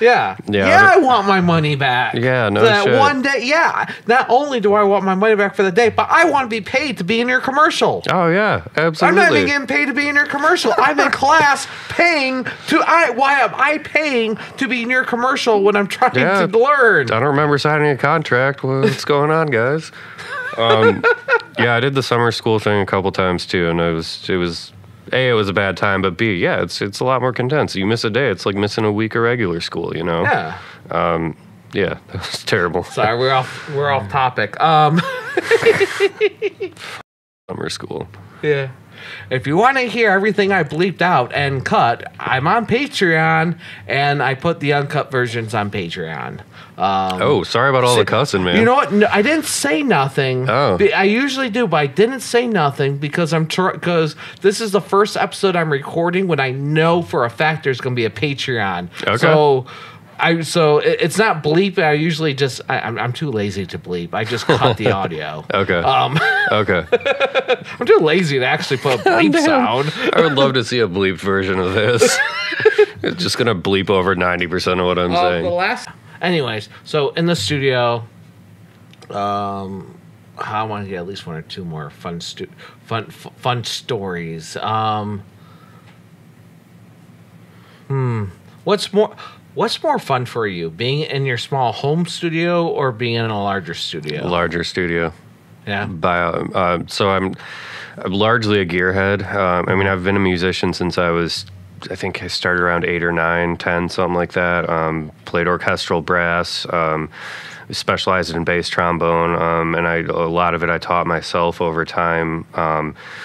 Speaker 3: Yeah. I want my money back.
Speaker 2: Yeah, no
Speaker 3: that
Speaker 2: shit.
Speaker 3: one day. Yeah. Not only do I want my money back for the day, but I want to be paid to be in your commercial.
Speaker 2: Oh yeah, absolutely.
Speaker 3: I'm not even getting paid to be in your commercial. I'm in class paying to. Why am I paying to be in your commercial when I'm trying to learn?
Speaker 2: I don't remember signing a contract. What's going on, guys? Yeah, I did the summer school thing a couple times too, and it was. A, it was a bad time, but B, yeah, it's a lot more condensed. You miss a day, it's like missing a week of regular school, you know?
Speaker 3: Yeah.
Speaker 2: Yeah, that was terrible.
Speaker 3: Sorry, we're off topic.
Speaker 2: Summer school.
Speaker 3: Yeah. If you want to hear everything I bleeped out and cut, I'm on Patreon, and I put the uncut versions on Patreon.
Speaker 2: Sorry about all the cussing, man.
Speaker 3: You know what? No, I didn't say nothing.
Speaker 2: Oh.
Speaker 3: I usually do, but I didn't say nothing because because this is the first episode I'm recording when I know for a fact there's going to be a Patreon.
Speaker 2: Okay.
Speaker 3: So it's not bleep. I usually just I'm too lazy to bleep. I just cut the audio.
Speaker 2: Okay. Okay.
Speaker 3: I'm too lazy to actually put a bleep sound.
Speaker 2: I would love to see a bleeped version of this. It's just gonna bleep over 90% of what I'm saying.
Speaker 3: Anyways, so in the studio, I want to get at least one or two more fun stories. What's more fun for you, being in your small home studio or being in a larger studio?
Speaker 2: Larger studio.
Speaker 3: Yeah.
Speaker 2: So I'm largely a gearhead. I mean, I've been a musician since I think I started around 8 or 9, 10, something like that. Played orchestral brass, specialized in bass trombone, and a lot of it I taught myself over time.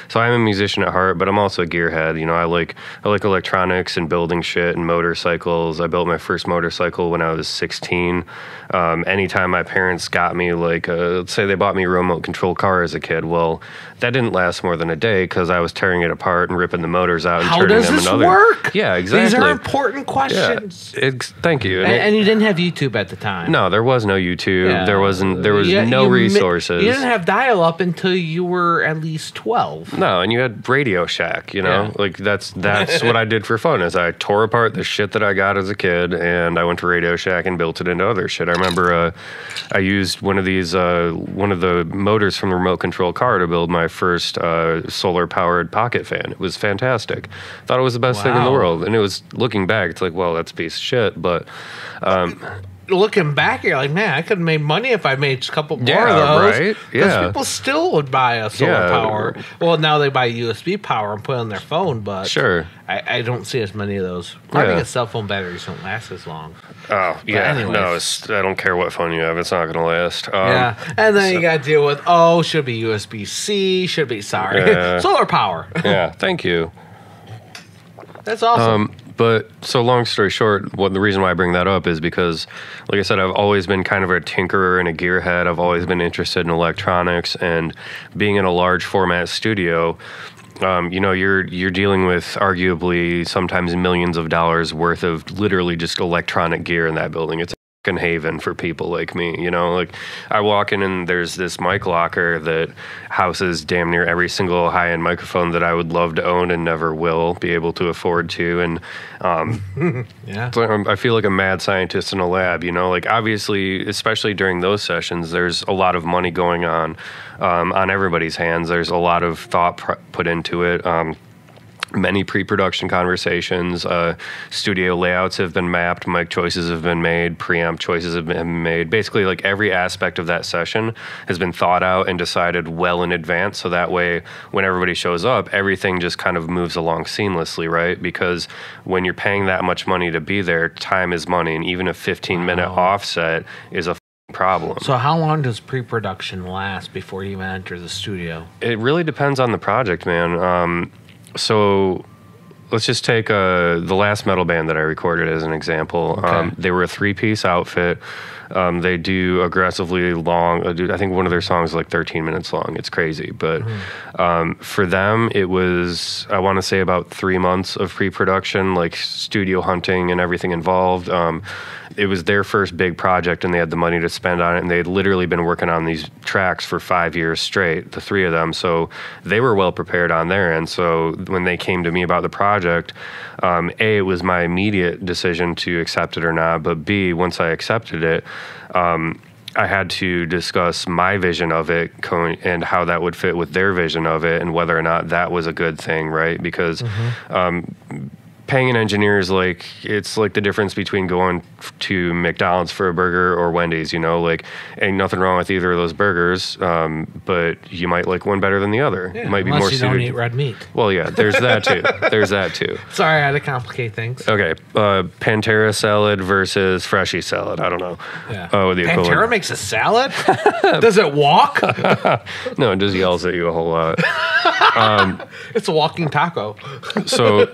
Speaker 2: So I'm a musician at heart, but I'm also a gearhead. You know, I like electronics and building shit and motorcycles. I built my first motorcycle when I was 16. Anytime my parents got me, like, let's say they bought me a remote control car as a kid, well, that didn't last more than a day because I was tearing it apart and ripping the motors out and
Speaker 3: How
Speaker 2: turning
Speaker 3: does
Speaker 2: them
Speaker 3: this
Speaker 2: another.
Speaker 3: work?
Speaker 2: Yeah, exactly.
Speaker 3: These are important questions.
Speaker 2: Yeah, thank you.
Speaker 3: And you didn't have YouTube at the time.
Speaker 2: No, there was no YouTube.
Speaker 3: Yeah.
Speaker 2: There was no resources.
Speaker 3: You didn't have dial-up until you were at least 12.
Speaker 2: No, and you had Radio Shack, you know?
Speaker 3: Yeah.
Speaker 2: Like, that's what I did for fun, is I tore apart the shit that I got as a kid, and I went to Radio Shack and built it into other shit. I remember I used one of the motors from the remote control car to build my first solar-powered pocket fan. It was fantastic. Thought it was the best thing in the world. And it was, looking back, it's like, well, that's a piece of shit, but...
Speaker 3: looking back, you're like, man, I could have made money if I made a couple more of those.
Speaker 2: Right?
Speaker 3: Because people still would buy a solar power. Well, now they buy USB power and put it on their phone, but
Speaker 2: sure.
Speaker 3: I don't see as many of those. Probably because cell phone batteries don't last as long.
Speaker 2: Oh, yeah. No, I don't care what phone you have. It's not going to last.
Speaker 3: And then you got to deal with, should be USB-C, solar power.
Speaker 2: Yeah, thank you.
Speaker 3: That's awesome.
Speaker 2: But so long story short, the reason why I bring that up is because, like I said, I've always been kind of a tinkerer and a gearhead. I've always been interested in electronics, and being in a large format studio, you know, you're dealing with arguably sometimes millions of dollars worth of literally just electronic gear in that building. It's a haven for people like me, you know. Like, I walk in and there's this mic locker that houses damn near every single high-end microphone that I would love to own and never will be able to afford to. And so I feel like a mad scientist in a lab, you know. Like, obviously, especially during those sessions, there's a lot of money going on everybody's hands. There's a lot of thought put into it. Many pre-production conversations, studio layouts have been mapped, mic choices have been made, preamp choices have been made. Basically, like, every aspect of that session has been thought out and decided well in advance, so that way when everybody shows up, everything just kind of moves along seamlessly, right? Because when you're paying that much money to be there, time is money, and even a 15-minute offset is a problem.
Speaker 3: So how long does pre-production last before you even enter the studio?
Speaker 2: It really depends on the project, man. So let's just take the last metal band that I recorded as an example.
Speaker 3: Okay.
Speaker 2: They were a 3-piece outfit. They do aggressively long. I think one of their songs is like 13 minutes long. It's crazy. But for them, it was, I want to say, about 3 months of pre-production, like studio hunting and everything involved. It was their first big project, and they had the money to spend on it, and they'd literally been working on these tracks for 5 years straight, the three of them. So they were well prepared on their end. So when they came to me about the project, A, it was my immediate decision to accept it or not, but B, once I accepted it, I had to discuss my vision of it and how that would fit with their vision of it and whether or not that was a good thing, right? Because paying an engineer is like, it's like the difference between going to McDonald's for a burger or Wendy's, you know, like, ain't nothing wrong with either of those burgers, but you might like one better than the other.
Speaker 3: Yeah,
Speaker 2: it might be
Speaker 3: unless
Speaker 2: more
Speaker 3: you
Speaker 2: suited.
Speaker 3: don't eat red meat.
Speaker 2: Well, yeah, there's that too. There's that too.
Speaker 3: Sorry, I had to complicate things.
Speaker 2: Okay, Pantera salad versus Freshie salad. I don't know.
Speaker 3: Yeah.
Speaker 2: Oh, the
Speaker 3: Pantera
Speaker 2: equivalent.
Speaker 3: makes a salad? Does it walk?
Speaker 2: No, it just yells at you a whole lot.
Speaker 3: It's a walking taco.
Speaker 2: So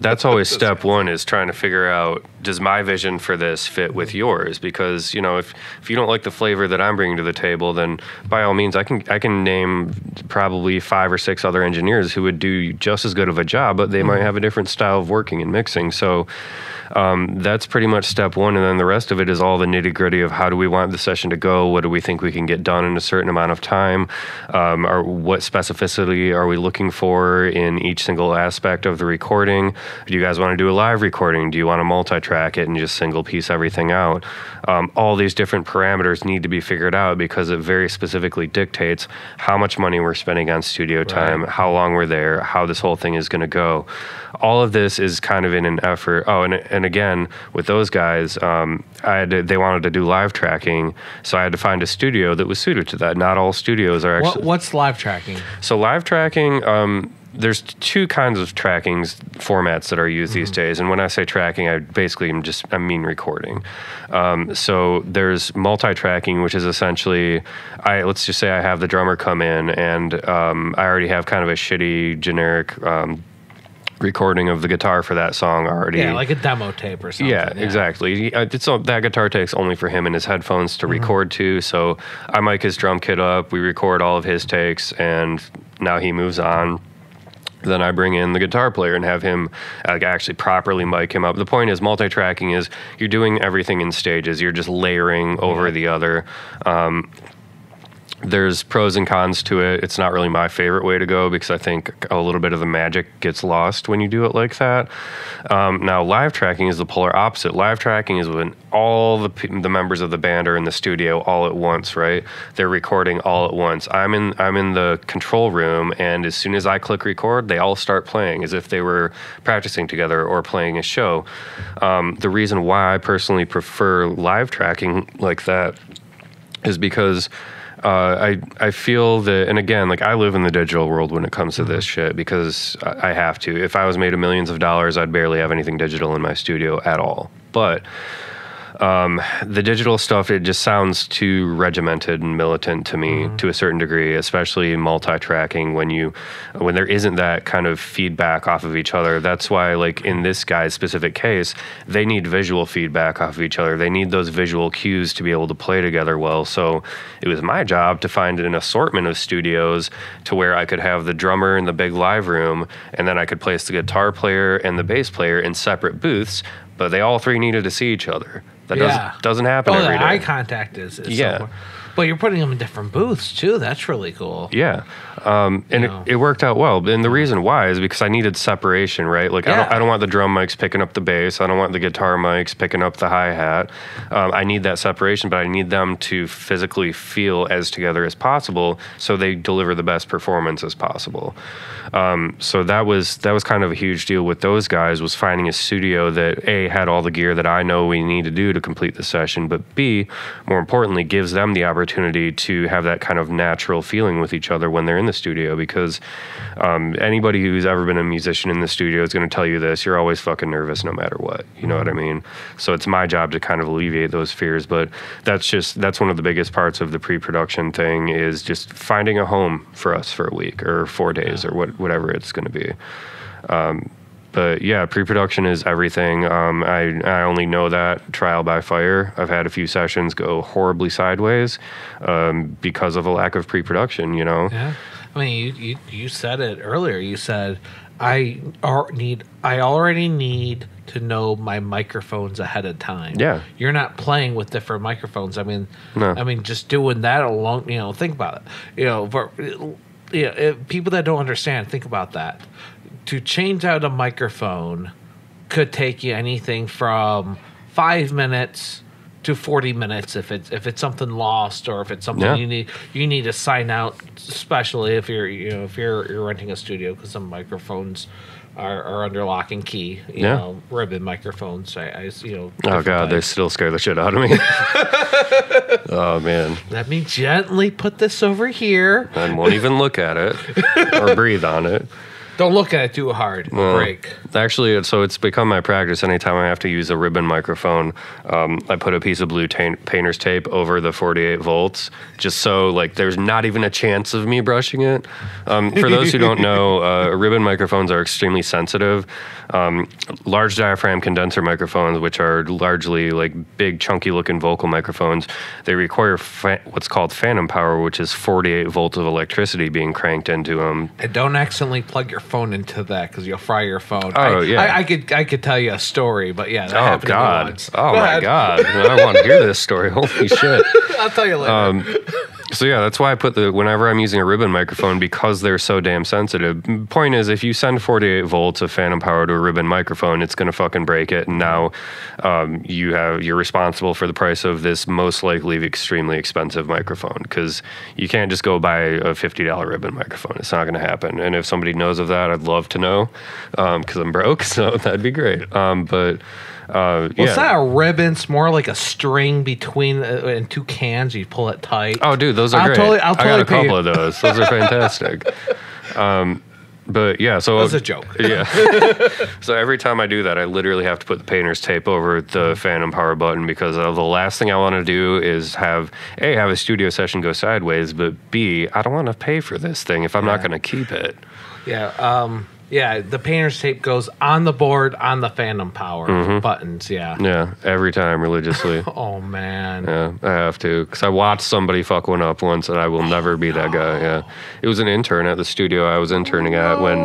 Speaker 2: that's always step one, is trying to figure out, does my vision for this fit with yours? Because, you know, if you don't like the flavor that I'm bringing to the table, then by all means, I can name probably 5 or 6 other engineers who would do just as good of a job, but they might have a different style of working and mixing. So that's pretty much step one, and then the rest of it is all the nitty-gritty of how do we want the session to go, what do we think we can get done in a certain amount of time, or what specificity are we looking for in each single aspect of the recording, Do you guys want to do a live recording? Do you want to multi-track it and just single piece everything out? All these different parameters need to be figured out because it very specifically dictates how much money we're spending on studio time, how long we're there, how this whole thing is going to go. All of this is kind of in an effort. Oh, and again, with those guys, they wanted to do live tracking, so I had to find a studio that was suited to that. Not all studios are actually...
Speaker 3: What's live tracking?
Speaker 2: So live tracking... there's two kinds of tracking formats that are used these days. And when I say tracking, I mean recording. So there's multi-tracking, which is essentially, let's just say I have the drummer come in and I already have kind of a shitty generic recording of the guitar for that song already.
Speaker 3: Yeah, like a demo tape or something.
Speaker 2: Yeah, exactly. That guitar take's only for him and his headphones to record to. So I mic his drum kit up, we record all of his takes, and now he moves on. Then I bring in the guitar player and have him actually properly mic him up. The point is, multi-tracking is you're doing everything in stages. You're just layering over the other. There's pros and cons to it. It's not really my favorite way to go because I think a little bit of the magic gets lost when you do it like that. Now, live tracking is the polar opposite. Live tracking is when all the members of the band are in the studio all at once, right? They're recording all at once. I'm in the control room, and as soon as I click record, they all start playing as if they were practicing together or playing a show. The reason why I personally prefer live tracking like that is because I feel that, and again, like I live in the digital world when it comes to this shit because I have to. If I was made millions of dollars, I'd barely have anything digital in my studio at all. But the digital stuff, it just sounds too regimented and militant to me to a certain degree, especially multi-tracking when there isn't that kind of feedback off of each other. That's why, like in this guy's specific case, they need visual feedback off of each other. They need those visual cues to be able to play together well. So it was my job to find an assortment of studios to where I could have the drummer in the big live room, and then I could place the guitar player and the bass player in separate booths, but they all three needed to see each other. That doesn't happen every day.
Speaker 3: Eye contact is somewhere. But you're putting them in different booths, too. That's really cool.
Speaker 2: Yeah. It worked out well. And the reason why is because I needed separation, right? Like, I don't want the drum mics picking up the bass. I don't want the guitar mics picking up the hi-hat. I need that separation, but I need them to physically feel as together as possible so they deliver the best performance as possible. So that was kind of a huge deal with those guys, was finding a studio that, A, had all the gear that I know we need to do to complete the session, but B, more importantly, gives them the opportunity to have that kind of natural feeling with each other when they're in the studio, because anybody who's ever been a musician in the studio is going to tell you this: you're always fucking nervous no matter what. You know what I mean? So it's my job to kind of alleviate those fears, but that's one of the biggest parts of the pre-production thing, is just finding a home for us for a week or 4 days or whatever it's going to be. But yeah, pre-production is everything. I only know that trial by fire. I've had a few sessions go horribly sideways because of a lack of pre-production, you know?
Speaker 3: Yeah. I mean, you said it earlier. You said, I already need to know my microphones ahead of time.
Speaker 2: Yeah.
Speaker 3: You're not playing with different microphones. I mean,
Speaker 2: No.
Speaker 3: Just doing that alone, think about it. People that don't understand, think about that. To change out a microphone could take you anything from 5 minutes to 40 minutes if it's something lost, or if it's something you need to sign out, especially if you're renting a studio, because some microphones are under lock and key. You know, ribbon microphones. Oh
Speaker 2: God, they still scare the shit out of me. Oh man.
Speaker 3: Let me gently put this over here.
Speaker 2: I won't even look at it or breathe on it.
Speaker 3: Don't look at it too hard. It'll break.
Speaker 2: Actually, so it's become my practice. Anytime I have to use a ribbon microphone, I put a piece of blue painter's tape over the 48 volts, just so like there's not even a chance of me brushing it. For those who don't know, ribbon microphones are extremely sensitive. Large diaphragm condenser microphones, which are largely like big, chunky-looking vocal microphones, they require what's called phantom power, which is 48 volts of electricity being cranked into them.
Speaker 3: And don't accidentally plug your phone into that, because you'll fry your phone.
Speaker 2: Oh,
Speaker 3: I could tell you a story, but yeah, that happened to me once.
Speaker 2: Oh my God. I want to hear this story. Holy shit.
Speaker 3: I'll tell you later.
Speaker 2: So yeah, that's why I put whenever I'm using a ribbon microphone, because they're so damn sensitive. Point is, if you send 48 volts of phantom power to a ribbon microphone, it's going to fucking break it. And now you're responsible for the price of this most likely extremely expensive microphone, because you can't just go buy a $50 ribbon microphone. It's not going to happen. And if somebody knows of that, I'd love to know, because I'm broke, so that'd be great.
Speaker 3: It's not a ribbon. It's more like a string between and two cans. You pull it tight.
Speaker 2: Oh, dude, those are great.
Speaker 3: I'll totally
Speaker 2: I got a couple of those. Those are fantastic. But yeah, so
Speaker 3: that's a joke.
Speaker 2: Yeah. So every time I do that, I literally have to put the painter's tape over the phantom power button, because the last thing I want to do is have a studio session go sideways, but B, I don't want to pay for this thing if I'm not going to keep it.
Speaker 3: Yeah. Yeah, the painter's tape goes on the board on the phantom power buttons. Yeah.
Speaker 2: Yeah, every time religiously.
Speaker 3: Oh man.
Speaker 2: Yeah, I have to, because I watched somebody fuck one up once, and I will never be that guy. Yeah, it was an intern at the studio I was interning at when,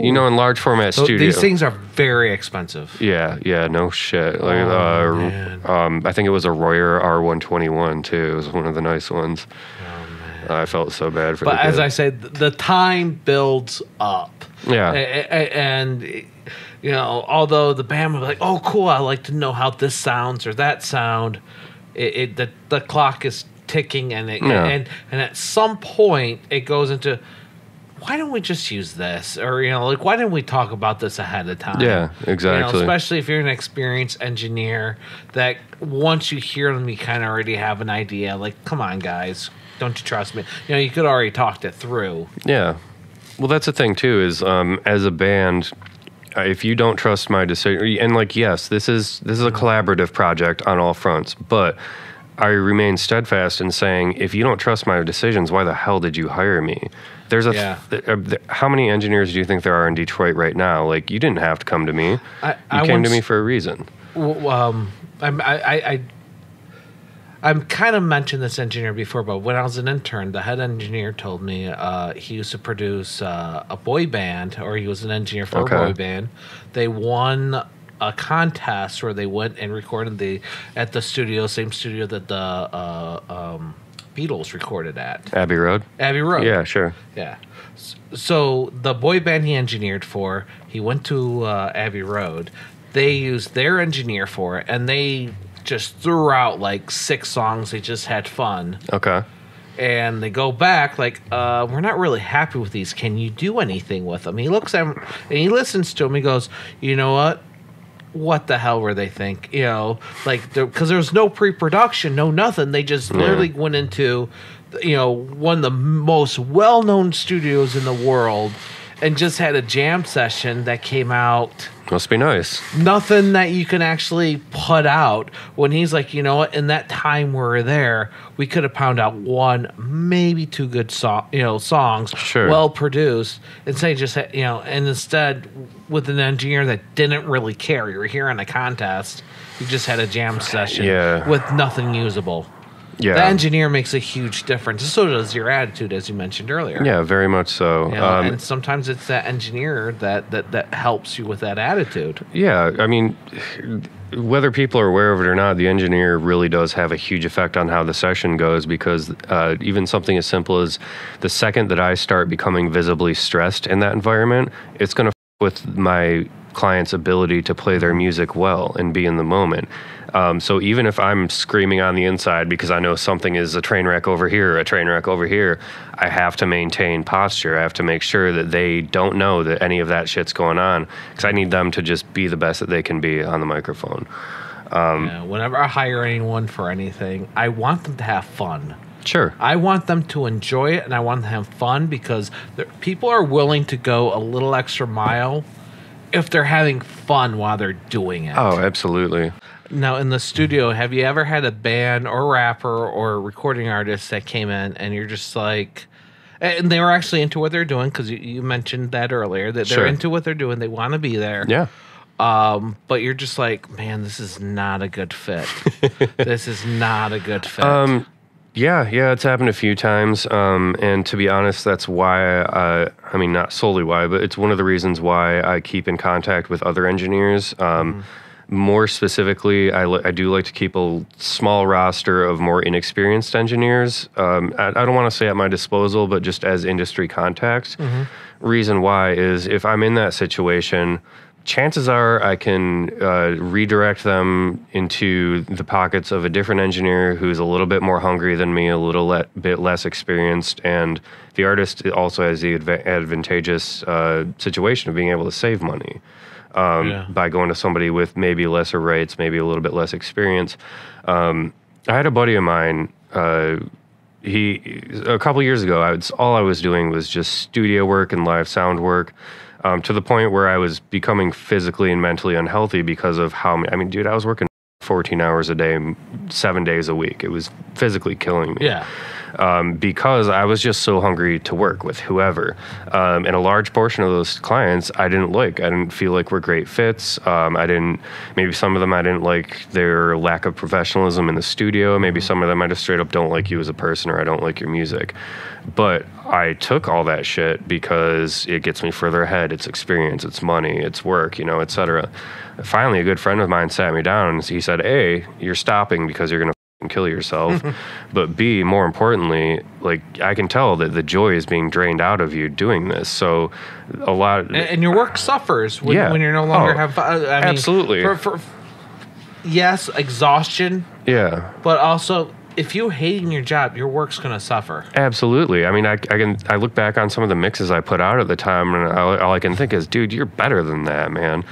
Speaker 2: in large format studio.
Speaker 3: These things are very expensive.
Speaker 2: Yeah, no shit. Like, I think it was a Royer R121 too. It was one of the nice ones. I felt so bad for the kid.
Speaker 3: But as I said, the time builds up.
Speaker 2: Yeah.
Speaker 3: And, although the band would be like, oh, cool, I like to know how this sounds or that sound, the clock is ticking, and and at some point it goes into, why don't we just use this? Or, why didn't we talk about this ahead of time?
Speaker 2: Yeah, exactly.
Speaker 3: Especially if you're an experienced engineer, that once you hear them, you kind of already have an idea. Like, come on, guys. Don't you trust me? You could already talked it through.
Speaker 2: Yeah. Well, that's the thing, too, is as a band, if you don't trust my decision, and yes, this is a collaborative project on all fronts, but I remain steadfast in saying, if you don't trust my decisions, why the hell did you hire me? There's how many engineers do you think there are in Detroit right now? Like, you didn't have to come to me. You came to me for a reason.
Speaker 3: I kind of mentioned this engineer before, but when I was an intern, the head engineer told me he used to produce a boy band, or he was an engineer for a boy band. They won a contest where they went and recorded at the studio, same studio that the Beatles recorded at.
Speaker 2: Abbey Road?
Speaker 3: Abbey Road.
Speaker 2: Yeah, sure.
Speaker 3: Yeah. So the boy band he engineered for, he went to Abbey Road. They used their engineer for it, and they just threw out like 6 songs. They just had fun.
Speaker 2: Okay.
Speaker 3: And they go back like, we're not really happy with these. Can you do anything with them? He looks at him and he listens to him. He goes, you know what? What the hell were they think? Because there was no pre-production, no nothing. They just literally went into, one of the most well-known studios in the world, and just had a jam session that came out.
Speaker 2: Must be nice.
Speaker 3: Nothing that you can actually put out. When he's like, you know what? In that time we were there, we could have pounded out 1, maybe 2 good songs,
Speaker 2: sure,
Speaker 3: well produced. Instead, and instead with an engineer that didn't really care. You were here on a contest. You just had a jam session with nothing usable.
Speaker 2: Yeah.
Speaker 3: The engineer makes a huge difference. So does your attitude, as you mentioned earlier.
Speaker 2: Yeah, very much so.
Speaker 3: And sometimes it's that engineer that helps you with that attitude.
Speaker 2: Yeah, I mean, whether people are aware of it or not, the engineer really does have a huge effect on how the session goes, because even something as simple as the second that I start becoming visibly stressed in that environment, it's going to with my client's ability to play their music well and be in the moment. So even if I'm screaming on the inside because I know something is a train wreck over here, I have to maintain posture. I have to make sure that they don't know that any of that shit's going on, because I need them to just be the best that they can be on the microphone.
Speaker 3: Whenever I hire anyone for anything, I want them to have fun.
Speaker 2: Sure.
Speaker 3: I want them to enjoy it, and I want them to have fun, because people are willing to go a little extra mile if they're having fun while they're doing it.
Speaker 2: Oh, absolutely.
Speaker 3: Now, in the studio, have you ever had a band or rapper or recording artist that came in and you're just like, and they were actually into what they're doing, because you mentioned that earlier, that they're into what they're doing, they want to be there.
Speaker 2: Yeah.
Speaker 3: But you're just like, man, this is not a good fit. This is not a good fit.
Speaker 2: Yeah, it's happened a few times. And to be honest, that's why, I mean, not solely why, but it's one of the reasons why I keep in contact with other engineers. More specifically, I do like to keep a small roster of more inexperienced engineers. I don't want to say at my disposal, but just as industry contacts. Reason why is if I'm in that situation, chances are I can redirect them into the pockets of a different engineer who's a little bit more hungry than me, a little bit less experienced, and the artist also has the advantageous situation of being able to save money by going to somebody with maybe lesser rates, maybe a little bit less experience. I had a buddy of mine. A couple years ago, all I was doing was just studio work and live sound work. To the point where I was becoming physically and mentally unhealthy because of how many, I mean, dude, I was working 14 hours a day, 7 days a week. It was physically killing me. Yeah. Because I was just so hungry to work with whoever. And a large portion of those clients I didn't like. I didn't feel like were great fits. Maybe some of them I didn't like their lack of professionalism in the studio. Maybe some of them I just straight up don't like you as a person, or I don't like your music. But I took all that shit because it gets me further ahead. It's experience, it's money, it's work, et cetera. Finally, a good friend of mine sat me down and he said, A, you're stopping because you're going to kill yourself. But B, more importantly, like, I can tell that the joy is being drained out of you doing this. So a lot... And
Speaker 3: your work suffers when you're no longer have fun.
Speaker 2: Absolutely.
Speaker 3: Yes, exhaustion.
Speaker 2: Yeah.
Speaker 3: But also... if you're hating your job, your work's going to suffer.
Speaker 2: Absolutely. I mean, I look back on some of the mixes I put out at the time, and all I can think is, dude, you're better than that, man.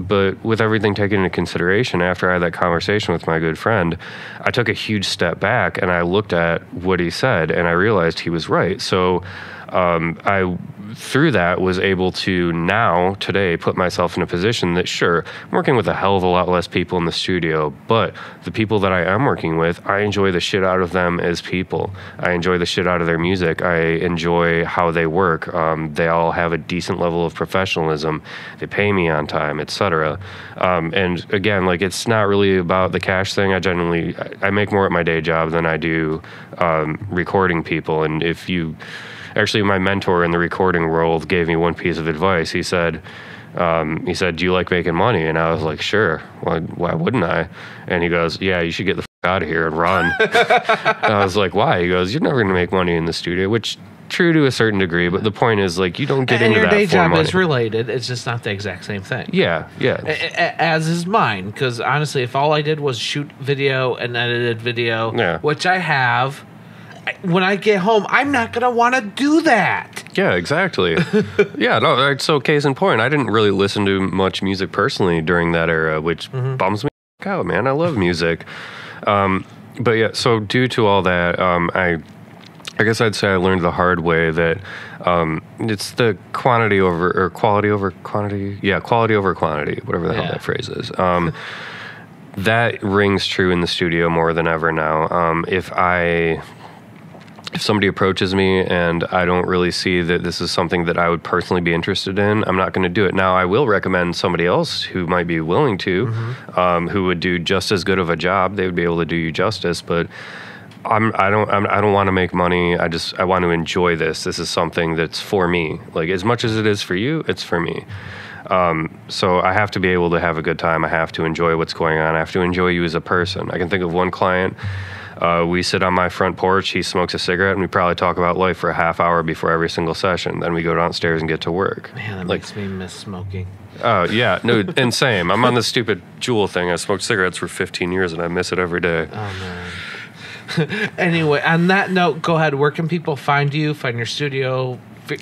Speaker 2: But with everything taken into consideration, after I had that conversation with my good friend, I took a huge step back, and I looked at what he said, and I realized he was right. So I, through that, was able to now, today, put myself in a position that, sure, I'm working with a hell of a lot less people in the studio, but the people that I am working with, I enjoy the shit out of them as people. I enjoy the shit out of their music. I enjoy how they work. They all have a decent level of professionalism. They pay me on time, etc. And again, like, it's not really about the cash thing. I make more at my day job than I do recording people. And actually, my mentor in the recording world gave me one piece of advice. He said, do you like making money? And I was like, sure. Why wouldn't I? And he goes, yeah, you should get the out of here and run. And I was like, why? He goes, you're never going to make money in the studio, which true to a certain degree, but the point is, like, you don't get into that for money. And your day job is related. It's just not the exact same thing. Yeah. As is mine, because honestly, if all I did was shoot video and edited video, which I have, when I get home, I'm not going to want to do that. Yeah, exactly. So case in point, I didn't really listen to much music personally during that era, which bums me out, man. I love music. But yeah, so due to all that, I guess I'd say I learned the hard way that it's the quality over quantity. Yeah, quality over quantity, whatever the hell that phrase is. That rings true in the studio more than ever now. If somebody approaches me and I don't really see that this is something that I would personally be interested in, I'm not going to do it. Now, I will recommend somebody else who might be willing to, who would do just as good of a job. They would be able to do you justice, but I don't want to make money. I want to enjoy this. This is something that's for me. Like, as much as it is for you, it's for me. So I have to be able to have a good time. I have to enjoy what's going on. I have to enjoy you as a person. I can think of one client. We sit on my front porch, he smokes a cigarette, and we probably talk about life for a half hour before every single session. Then we go downstairs and get to work. Man, that makes me miss smoking. Oh, yeah. No, and same. I'm on this stupid Juul thing. I smoked cigarettes for 15 years, and I miss it every day. Oh, man. Anyway, on that note, go ahead. Where can people find you, find your studio? So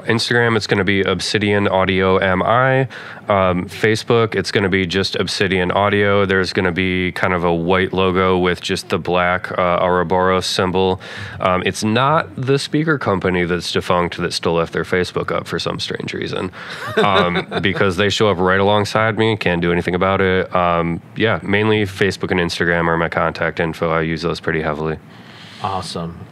Speaker 2: Instagram, it's going to be Obsidian Audio MI. Facebook, it's going to be just Obsidian Audio. There's going to be kind of a white logo with just the black Ouroboros symbol. It's not the speaker company that's defunct that still left their Facebook up for some strange reason, because they show up right alongside me. Can't do anything about it. Mainly Facebook and Instagram are my contact info. I use those pretty heavily.
Speaker 3: Awesome.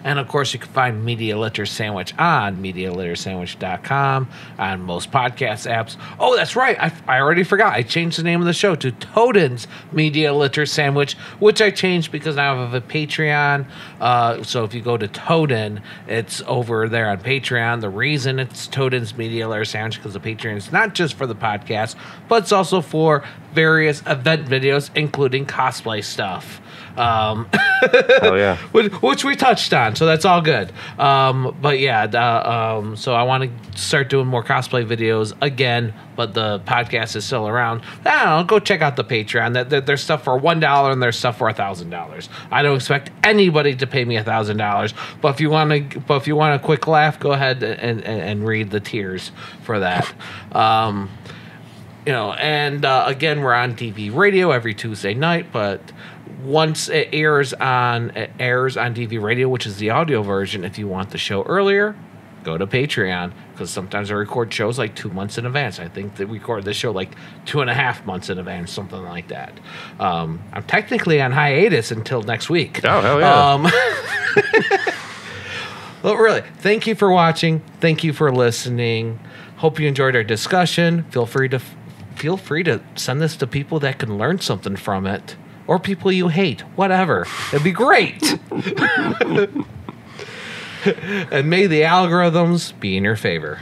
Speaker 3: And of course, you can find Media Litter Sandwich on MediaLitterSandwich.com, on most podcast apps. Oh, that's right. I already forgot. I changed the name of the show to Toaden's Media Litter Sandwich, which I changed because now I have a Patreon. So if you go to Toaden, it's over there on Patreon. The reason it's Toaden's Media Litter Sandwich because the Patreon is not just for the podcast, but it's also for various event videos, including cosplay stuff.
Speaker 2: Oh yeah.
Speaker 3: which we touched on, so that's all good. But yeah, so I want to start doing more cosplay videos again, but the podcast is still around. I don't know, go check out the Patreon. There's stuff for $1 and there's stuff for $1,000. I don't expect anybody to pay me $1,000, but if you want a quick laugh, go ahead and read the tiers for that. Again, we're on DV Radio every Tuesday night, but once it airs on DV Radio, which is the audio version, if you want the show earlier, go to Patreon, because sometimes I record shows like 2 months in advance. I think they record this show like 2.5 months in advance, something like that. I'm technically on hiatus until next week.
Speaker 2: Oh, hell yeah.
Speaker 3: Well, really, thank you for watching. Thank you for listening. Hope you enjoyed our discussion. Feel free to send this to people that can learn something from it, or people you hate, whatever. It'd be great. And may the algorithms be in your favor.